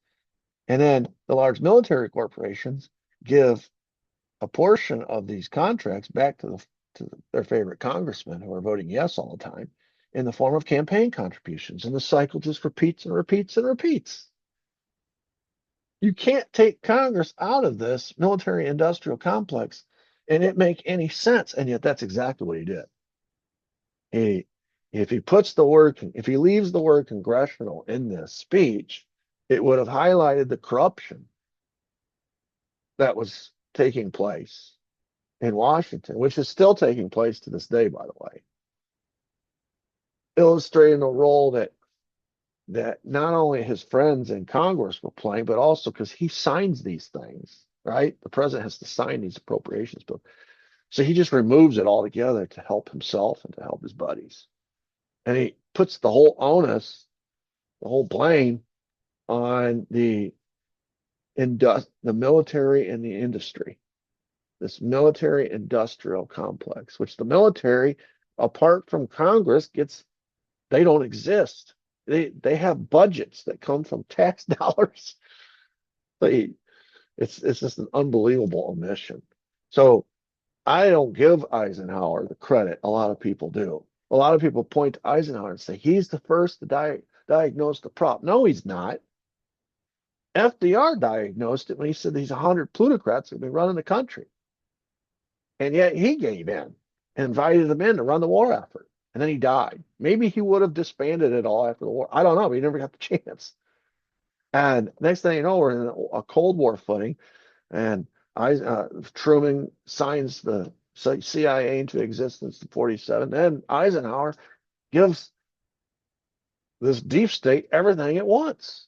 And then the large military corporations give a portion of these contracts back to their favorite congressmen who are voting yes all the time in the form of campaign contributions. And the cycle just repeats and repeats and repeats. You can't take Congress out of this military industrial complex and it make any sense. And yet that's exactly what he did. If he leaves the word congressional in this speech, it would have highlighted the corruption that was taking place in Washington, which is still taking place to this day, by the way, illustrating the role that not only his friends in Congress were playing, but also because he signs these things, right? The president has to sign these appropriations bills. So he just removes it altogether to help himself and to help his buddies. And he puts the whole onus the whole blame on the military and the industry, this military industrial complex, which the military, apart from Congress, they don't exist. They have budgets that come from tax dollars. They, it's just an unbelievable omission. So I don't give Eisenhower the credit a lot of people do. A lot of people point to Eisenhower and say he's the first to diagnose the problem. No, he's not. FDR diagnosed it when he said these 100 plutocrats have been running the country. And yet he gave in and invited them in to run the war effort. And then he died. Maybe he would have disbanded it all after the war. I don't know. He never got the chance. And next thing you know, we're in a Cold War footing. And Truman signs the CIA into existence in 47. Then Eisenhower gives this deep state everything it wants.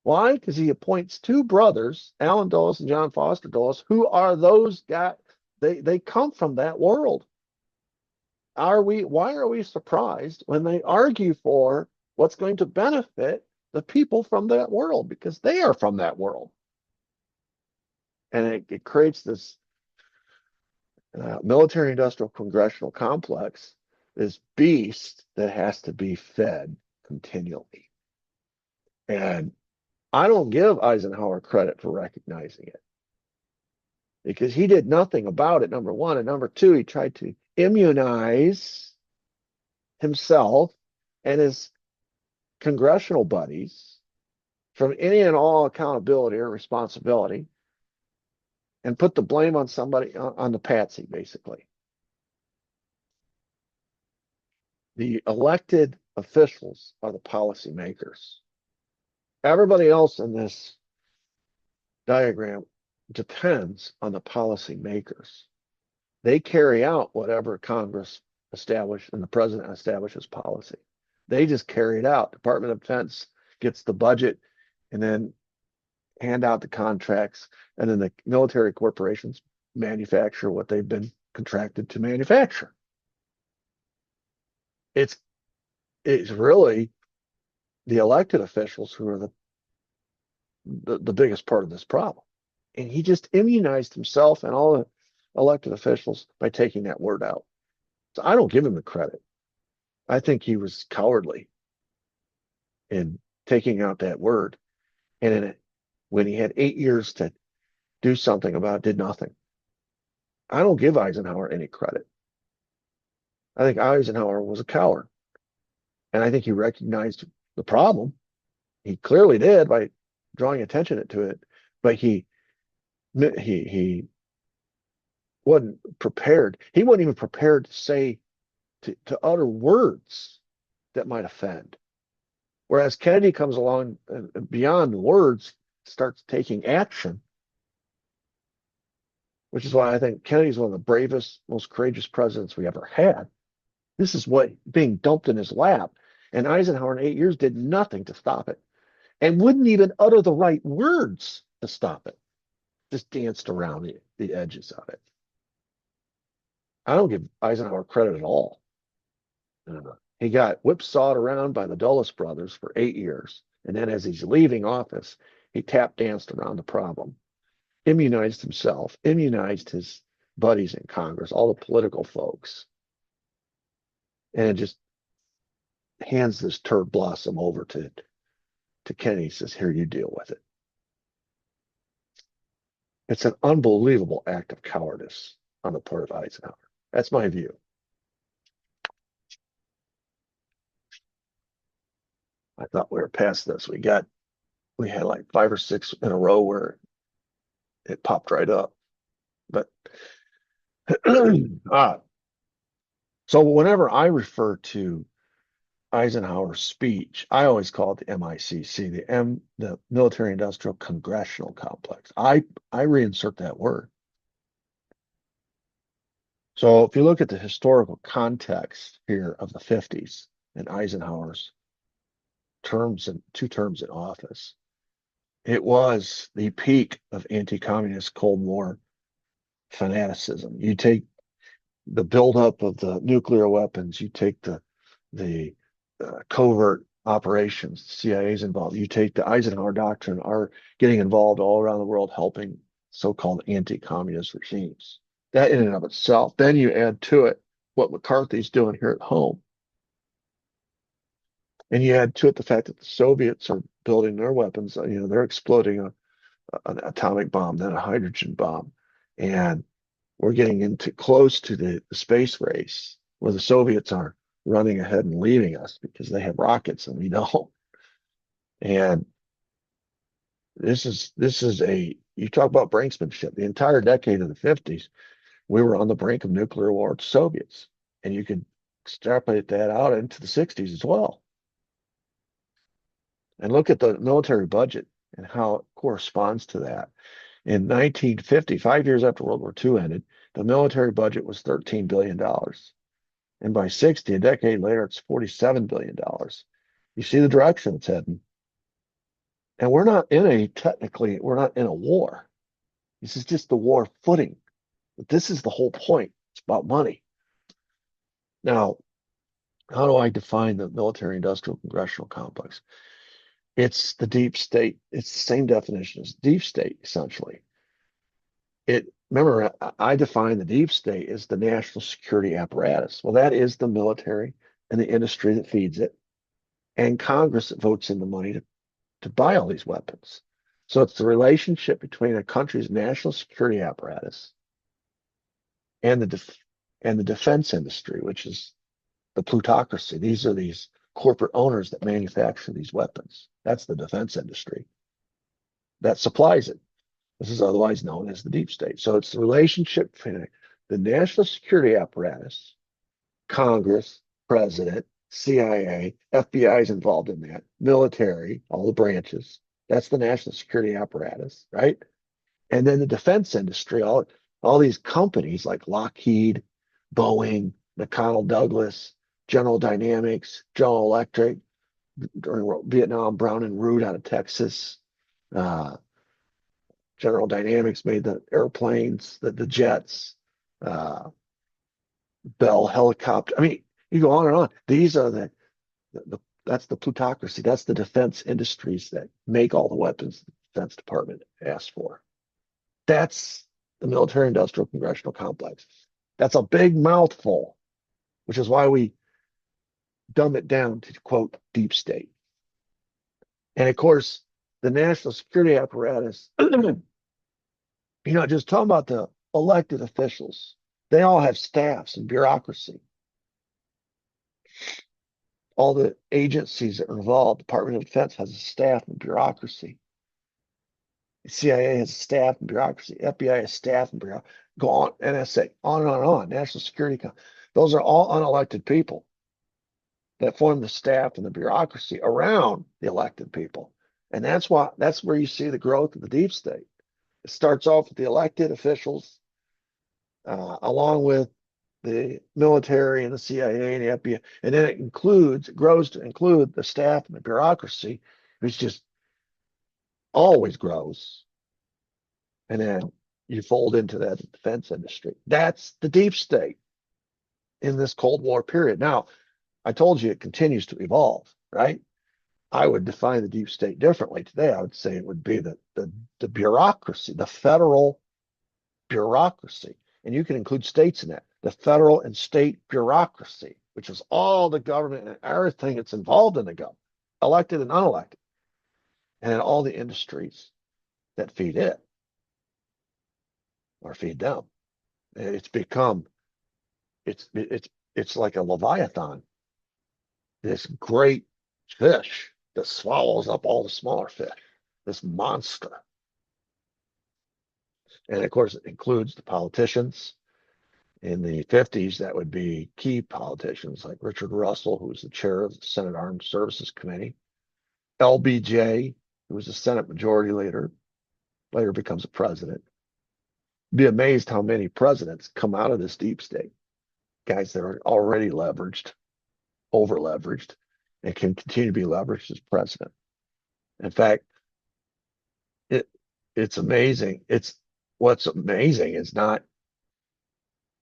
Why? Because he appoints two brothers, Allen Dulles and John Foster Dulles, who are those guys. They come from that world. Why are we surprised when they argue for what's going to benefit the people from that world? Because they are from that world. And it creates this military industrial congressional complex, this beast that has to be fed continually. And I don't give Eisenhower credit for recognizing it because he did nothing about it, number one. And number two, he tried to immunize himself and his congressional buddies from any and all accountability or responsibility and put the blame on somebody, on the patsy, basically. The elected officials are the policymakers. Everybody else in this diagram depends on the policymakers. They carry out whatever Congress established and the president establishes policy. They just carry it out. Department of Defense gets the budget and then hand out the contracts, and then the military corporations manufacture what they've been contracted to manufacture. It's really the elected officials who are the biggest part of this problem. And he just immunized himself and all the elected officials by taking that word out. So I don't give him the credit. I think he was cowardly in taking out that word. And when he had 8 years to do something about it, did nothing. I don't give Eisenhower any credit. I think Eisenhower was a coward. And I think he recognized the problem. He clearly did by drawing attention to it, but he wasn't prepared. He wasn't even prepared to say, to utter words that might offend. Whereas Kennedy comes along and beyond words, starts taking action, which is why I think Kennedy's one of the bravest, most courageous presidents we ever had. This is what being dumped in his lap. And Eisenhower in 8 years did nothing to stop it and wouldn't even utter the right words to stop it. Just danced around the edges of it. I don't give Eisenhower credit at all. He got whipsawed around by the Dulles brothers for 8 years. And then as he's leaving office, he tap danced around the problem, immunized himself, immunized his buddies in Congress, all the political folks, and just hands this turd blossom over to Kennedy, says, here, you deal with it. It's an unbelievable act of cowardice on the part of Eisenhower. That's my view. I thought we were past this. We had like 5 or 6 in a row where it popped right up. But so whenever I refer to Eisenhower's speech, I always call it the MICC, the Military Industrial Congressional Complex. I reinsert that word. So if you look at the historical context here of the 50s and Eisenhower's two terms in office, it was the peak of anti-communist Cold War fanaticism. You take the buildup of the nuclear weapons, you take the covert operations. The CIA is involved. You take the Eisenhower doctrine, are getting involved all around the world helping so-called anti-communist regimes. That in and of itself. Then you add to it what McCarthy's doing here at home. And you add to it the fact that the Soviets are building their weapons. They're exploding an atomic bomb, then a hydrogen bomb. And we're getting into close to the space race where the Soviets are running ahead and leaving us because they have rockets and we don't. And this is you talk about brinksmanship. The entire decade of the 50s, we were on the brink of nuclear war with the Soviets. And you could extrapolate that out into the 60s as well. And look at the military budget and how it corresponds to that. In 1950, 5 years after World War II ended, the military budget was $13 billion. And by 60, a decade later, it's $47 billion. You see the direction it's heading. And we're not in a war. This is just the war footing. But this is the whole point. It's about money. Now, how do I define the military industrial congressional complex? It's the deep state. It's the same definition as deep state, essentially. Remember, I define the deep state as the national security apparatus. Well, that is the military and the industry that feeds it, and Congress that votes in the money to buy all these weapons. So it's the relationship between a country's national security apparatus and the defense industry, which is the plutocracy. These are these corporate owners that manufacture these weapons. That's the defense industry that supplies it. This is otherwise known as the deep state. So it's the relationship between the national security apparatus, Congress, president, CIA, FBI is involved in that, military, all the branches. That's the national security apparatus, right? And then the defense industry, all these companies like Lockheed, Boeing, McConnell Douglas, General Dynamics, General Electric, during Vietnam, Brown and Root out of Texas. General Dynamics made the airplanes, the jets, Bell helicopter. I mean, you go on and on. These are that's the plutocracy. That's the defense industries that make all the weapons the Defense Department asks for. That's the military industrial congressional complex. That's a big mouthful, which is why we dumb it down to quote deep state. And of course, the national security apparatus, just talking about the elected officials, they all have staffs and bureaucracy. All the agencies that are involved, Department of Defense has a staff and bureaucracy. The CIA has a staff and bureaucracy. FBI has staff and bureaucracy. Go on, NSA, on and on and on. National Security. Those are all unelected people that form the staff and the bureaucracy around the elected people. And that's where you see the growth of the deep state. It starts off with the elected officials, along with the military and the CIA and the FBI, and then it grows to include the staff and the bureaucracy, which just always grows. And then you fold into that defense industry. That's the deep state in this Cold War period. Now, I told you it continues to evolve, right? I would define the deep state differently today. I would say it would be the bureaucracy, the federal bureaucracy. And you can include states in that, the federal and state bureaucracy, which is all the government and everything that's involved in the government, elected and unelected, and then all the industries that feed it or feed them. It's like a leviathan, this great fish that swallows up all the smaller fish, this monster. And of course, it includes the politicians. In the 50s, that would be key politicians like Richard Russell, who was the chair of the Senate Armed Services Committee, LBJ, who was the Senate Majority Leader, later becomes a president. Be amazed how many presidents come out of this deep state. Guys that are already leveraged, over leveraged, and can continue to be leveraged as president. In fact, it's amazing. What's amazing is not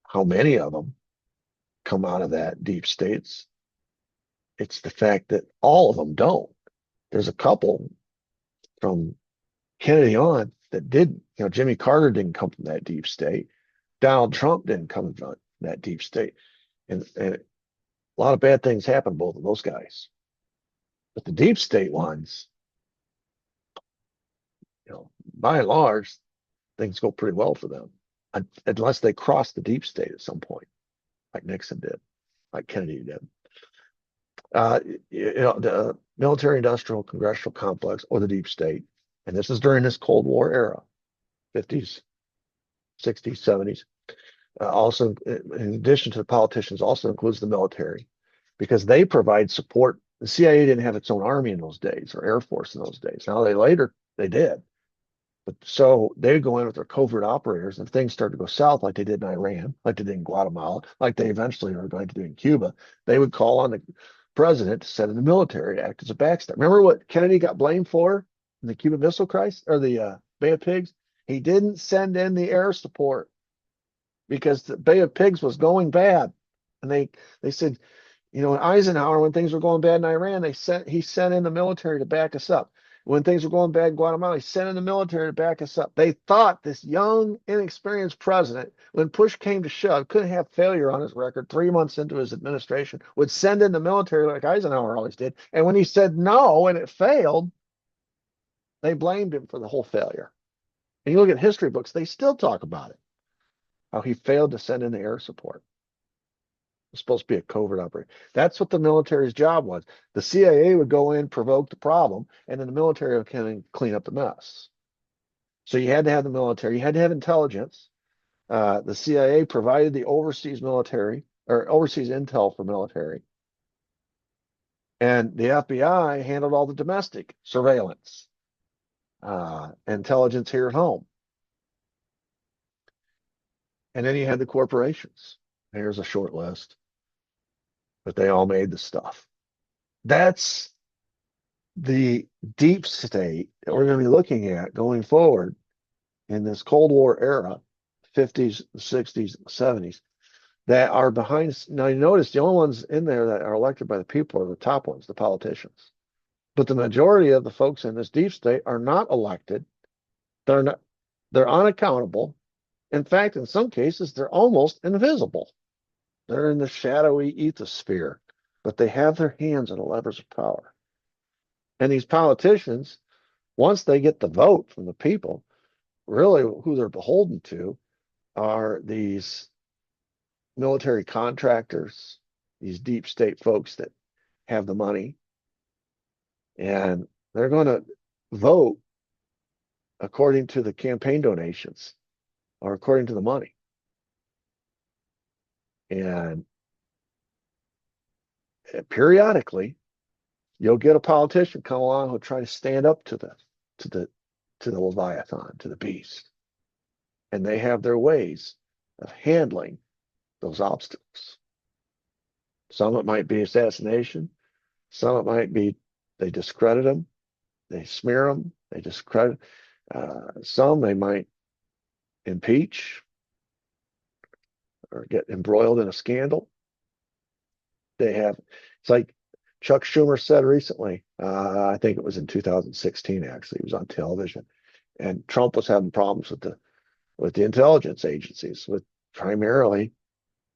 how many of them come out of that deep states. It's the fact that all of them don't. There's a couple from Kennedy on that didn't. Jimmy Carter didn't come from that deep state. Donald Trump didn't come from that deep state. And a lot of bad things happened to both of those guys. But the deep state ones, by and large, things go pretty well for them, unless they cross the deep state at some point, like Nixon did, like Kennedy did. The military-industrial congressional complex, or the deep state, and this is during this Cold War era, 50s, 60s, 70s. Also, in addition to the politicians, also includes the military, because they provide support. The CIA didn't have its own army in those days, or Air Force in those days. Now they did. But so they'd go in with their covert operators, and if things started to go south, like they did in Iran, like they did in Guatemala, like they eventually are going to do in Cuba, they would call on the president to send in the military to act as a backstop. Remember what Kennedy got blamed for in the Cuban Missile Crisis, or the Bay of Pigs? He didn't send in the air support because the Bay of Pigs was going bad, and they said, Eisenhower, when things were going bad in Iran, he sent in the military to back us up. When things were going bad in Guatemala, he sent in the military to back us up. They thought this young, inexperienced president, when push came to shove, couldn't have failure on his record 3 months into his administration, would send in the military like Eisenhower always did. And when he said no and it failed, they blamed him for the whole failure. And you look at history books, they still talk about it, how he failed to send in the air support. It was supposed to be a covert operation. That's what the military's job was. The CIA would go in, provoke the problem, and then the military would come in and clean up the mess. So you had to have the military, you had to have intelligence. The CIA provided the overseas military, or overseas intel for military. And the FBI handled all the domestic surveillance, intelligence here at home. And then you had the corporations. Here's a short list, but they all made the stuff. That's the deep state that we're going to be looking at going forward in this Cold War era, 50s, 60s, 70s, that are behind. Now, you notice the only ones in there that are elected by the people are the top ones, the politicians. But the majority of the folks in this deep state are not elected. They're unaccountable. In fact, in some cases, they're almost invisible. They're in the shadowy ethosphere, but they have their hands on the levers of power. And these politicians, once they get the vote from the people, really who they're beholden to are these military contractors, these deep state folks that have the money. And they're going to vote according to the campaign donations or according to the money. And periodically, you'll get a politician come along who'll try to stand up to the leviathan, to the beast. And they have their ways of handling those obstacles. Some it might be assassination. Some it might be they discredit them, they smear them, they discredit. Some they might impeach or get embroiled in a scandal. It's like Chuck Schumer said recently, I think it was in 2016, actually, he was on television, and Trump was having problems with the intelligence agencies, with primarily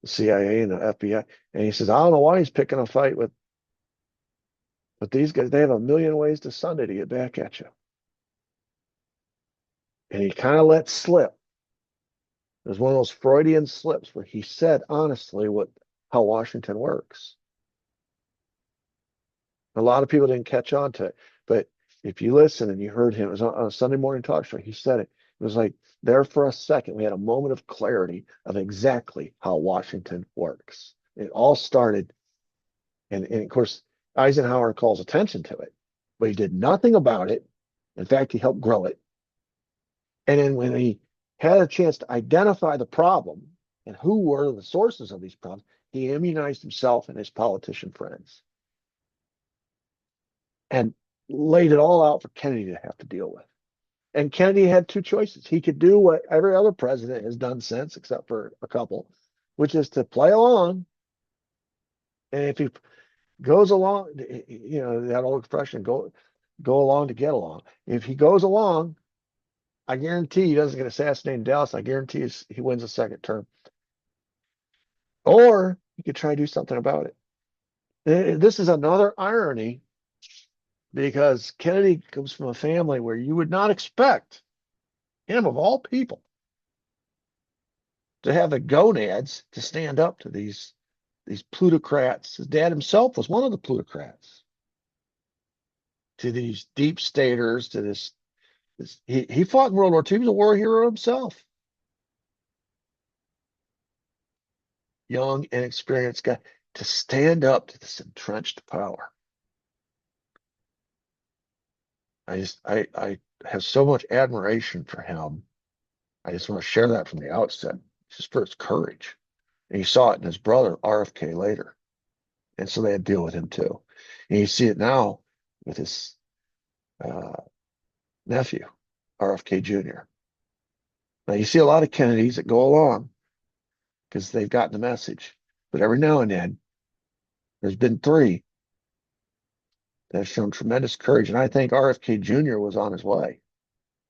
the CIA and the FBI. And he says, I don't know why he's picking a fight with these guys. They have a million ways to Sunday to get back at you. And he kind of let slip. It was one of those Freudian slips where he said honestly how Washington works. A lot of people didn't catch on to it, but if you listen and you heard him, it was on a Sunday morning talk show, he said it. It was like there for a second, we had a moment of clarity of exactly how Washington works. It all started, and of course, Eisenhower calls attention to it, but he did nothing about it. In fact, he helped grow it. And then when he had a chance to identify the problem and who were the sources of these problems, he immunized himself and his politician friends and laid it all out for Kennedy to have to deal with. And Kennedy had two choices. He could do what every other president has done since, except for a couple, which is to play along. And goes along, that old expression, go along to get along. If he goes along, I guarantee he doesn't get assassinated in Dallas. I guarantee he wins a second term. Or he could try to do something about it. This is another irony because Kennedy comes from a family where you would not expect him, of all people, to have the gonads to stand up to these plutocrats. His dad himself was one of the plutocrats. To these deep staters, to this he fought in World War II. He was a war hero himself. Young, inexperienced guy to stand up to this entrenched power. I have so much admiration for him. I just want to share that from the outset, just for his courage. And you saw it in his brother, RFK, later. And so they had to deal with him too. And you see it now with his nephew, RFK Jr. Now you see a lot of Kennedys that go along because they've gotten the message. But every now and then, there's been three that have shown tremendous courage. And I think RFK Jr. was on his way.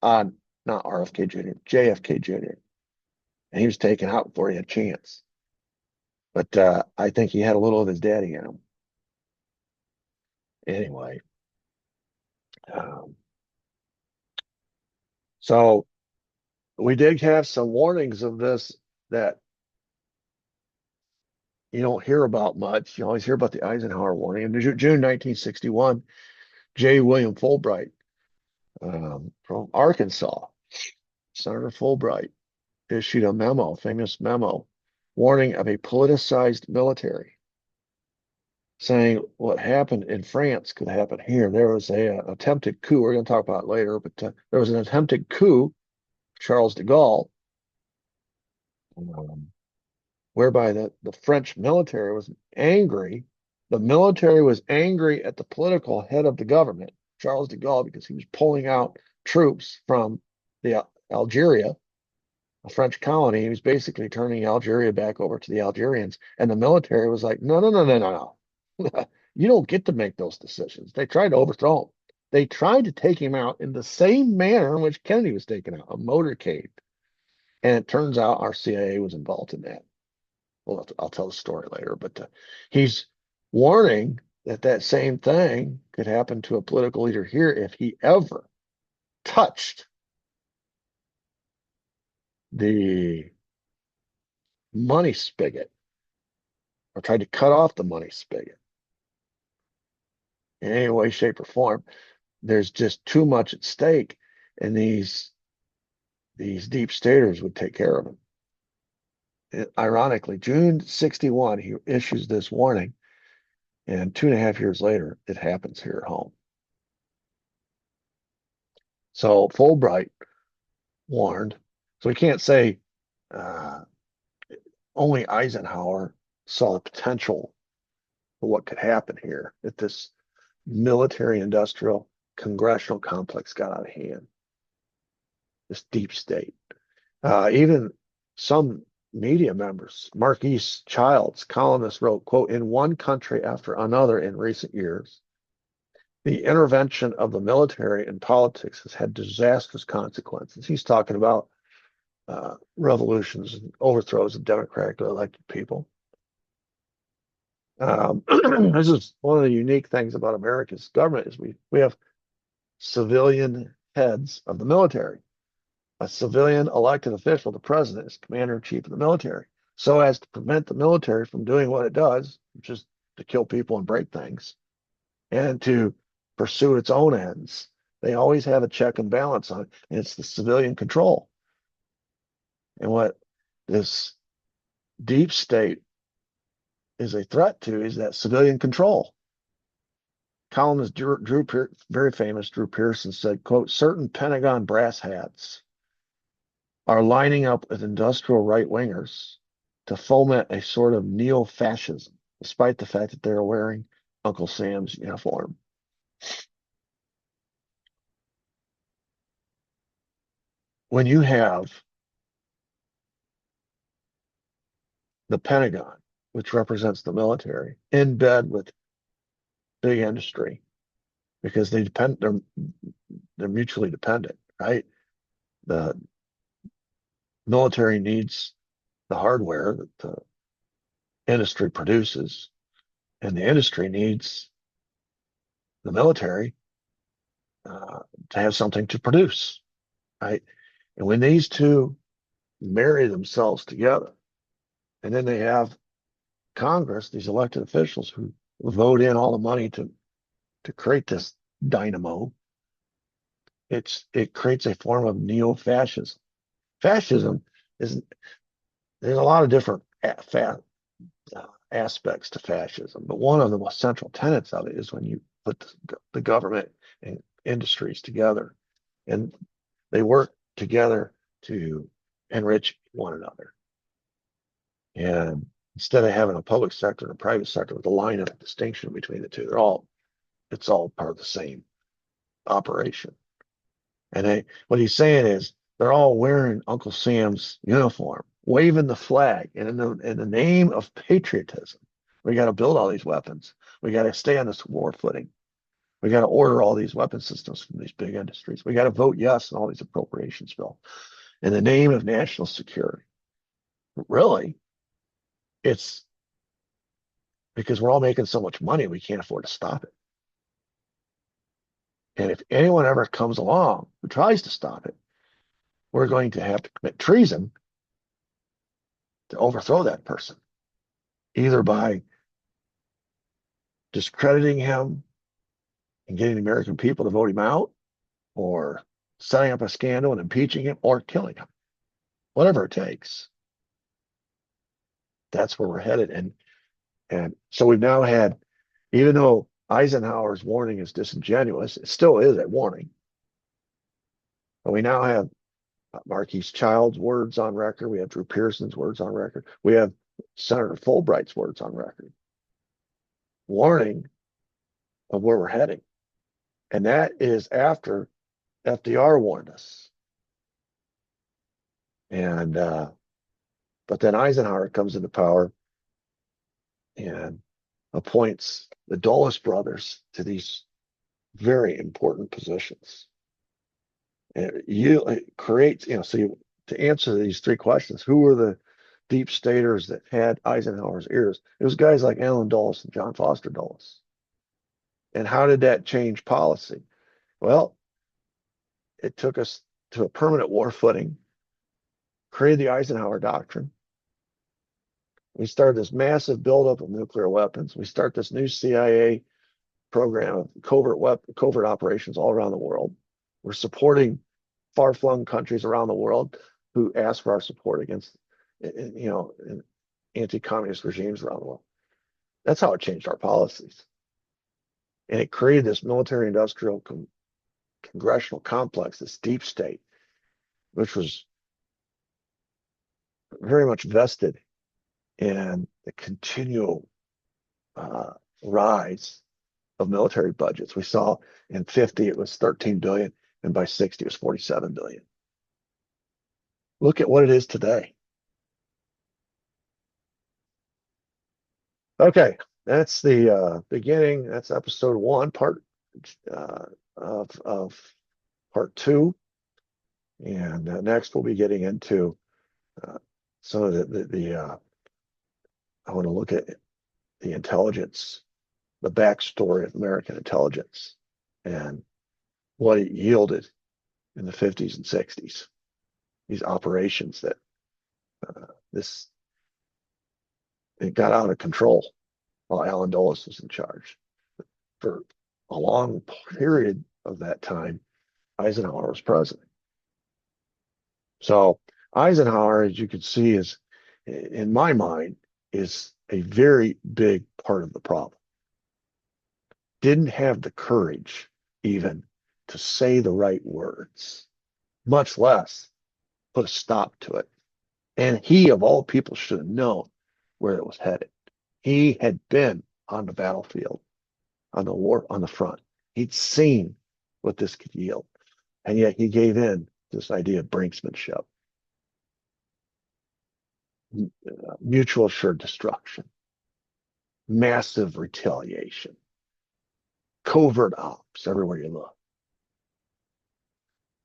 Not RFK Jr., JFK Jr. And he was taken out before he had a chance. But I think he had a little of his daddy in him. Anyway, so we did have some warnings of this that you don't hear about much. You always hear about the Eisenhower warning. In June 1961, J. William Fulbright from Arkansas, Senator Fulbright, issued a memo, famous memo, warning of a politicized military, saying what happened in France could happen here. There was a attempted coup. We're going to talk about it later, but there was an attempted coup, Charles de Gaulle, whereby the French military was angry. The military was angry at the political head of the government, Charles de Gaulle, because he was pulling out troops from the Algeria, a French colony. He was basically turning Algeria back over to the Algerians. And the military was like, no, no, no, no, no, no. You don't get to make those decisions. They tried to overthrow him. They tried to take him out in the same manner in which Kennedy was taken out, a motorcade. And it turns out our CIA was involved in that. Well, I'll tell the story later, but he's warning that same thing could happen to a political leader here if he ever touched the money spigot or tried to cut off the money spigot in any way, shape, or form. There's just too much at stake, and these deep staters would take care of him. Ironically, June 61, he issues this warning, and 2.5 years later, it happens here at home. So Fulbright warned. So we can't say only Eisenhower saw the potential for what could happen here if this military-industrial congressional complex got out of hand. This deep state. Even some media members, Marquis Childs, columnist, wrote, quote, in one country after another in recent years, the intervention of the military in politics has had disastrous consequences. He's talking about revolutions and overthrows of democratically elected people. This is one of the unique things about America's government is we have civilian heads of the military. A civilian elected official, the president, is commander-in-chief of the military, so as to prevent the military from doing what it does, which is to kill people and break things, and to pursue its own ends. They always have a check and balance on it, and it's the civilian control. And what this deep state is a threat to is that civilian control. Columnist very famous Drew Pearson said, quote, certain Pentagon brass hats are lining up with industrial right-wingers to foment a sort of neo-fascism, despite the fact that they're wearing Uncle Sam's uniform. When you have the Pentagon, which represents the military, in bed with big industry because they're mutually dependent, right? The military needs the hardware that the industry produces, and the industry needs the military to have something to produce, right? And when these two marry themselves together, and then they have Congress, these elected officials who vote in all the money to create this dynamo, it creates a form of neo-fascism. Fascism is there's a lot of different aspects to fascism, but one of the most central tenets of it is when you put the government and industries together, and they work together to enrich one another. And instead of having a public sector and a private sector with a line of distinction between the two, it's all part of the same operation. And what he's saying is they're all wearing Uncle Sam's uniform, waving the flag, and in the name of patriotism, we got to build all these weapons. We got to stay on this war footing. We got to order all these weapon systems from these big industries. We got to vote yes on all these appropriations bills in the name of national security. Really, it's because we're all making so much money, we can't afford to stop it. And if anyone ever comes along who tries to stop it, we're going to have to commit treason to overthrow that person, either by discrediting him and getting the American people to vote him out, or setting up a scandal and impeaching him, or killing him. Whatever it takes. That's where we're headed. And so we've now had, even though Eisenhower's warning is disingenuous, it still is a warning. But we now have Marquis Child's words on record. We have Drew Pearson's words on record. We have Senator Fulbright's words on record, warning of where we're heading. And that is after FDR warned us. And but then Eisenhower comes into power and appoints the Dulles brothers to these very important positions. And it creates, to answer these three questions, who were the deep staters that had Eisenhower's ears? It was guys like Allen Dulles and John Foster Dulles. And how did that change policy? Well, it took us to a permanent war footing, created the Eisenhower Doctrine. We started this massive buildup of nuclear weapons. We start this new CIA program of covert operations all around the world. We're supporting far-flung countries around the world who ask for our support against, anti-communist regimes around the world. That's how it changed our policies. And it created this military-industrial congressional complex, this deep state, which was very much vested in the continual rise of military budgets. We saw in 50 it was 13 billion, and by 60 it was 47 billion. Look at what it is today. Okay, that's the beginning. That's episode 1, part of part 2, and next we'll be getting into some of the I want to look at the intelligence, the backstory of American intelligence, and what it yielded in the 50s and 60s. These operations that it got out of control while Allen Dulles was in charge. For a long period of that time, Eisenhower was president. So Eisenhower, as you can see, is, in my mind, is a very big part of the problem. Didn't have the courage even to say the right words, much less put a stop to it. And he, of all people, should have known where it was headed. He had been on the battlefield, on the front. He'd seen what this could yield. And yet he gave in to this idea of brinksmanship, mutual assured destruction, massive retaliation. covert ops everywhere you look.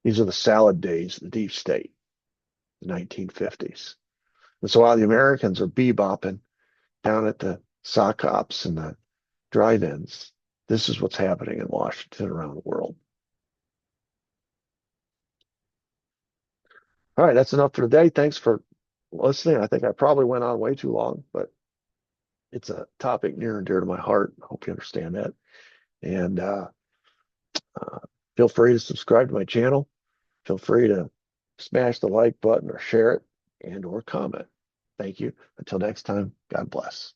These are the salad days of the deep state, the 1950s. And so while the Americans are bebopping down at the sock ops and the drive-ins, this is what's happening in Washington around the world. All right, that's enough for today. Thanks for listening. I think I probably went on way too long, but it's a topic near and dear to my heart. I hope you understand that. And uh, feel free to subscribe to my channel. Feel free to smash the like button or share it and or comment. Thank you. Until next time, God bless.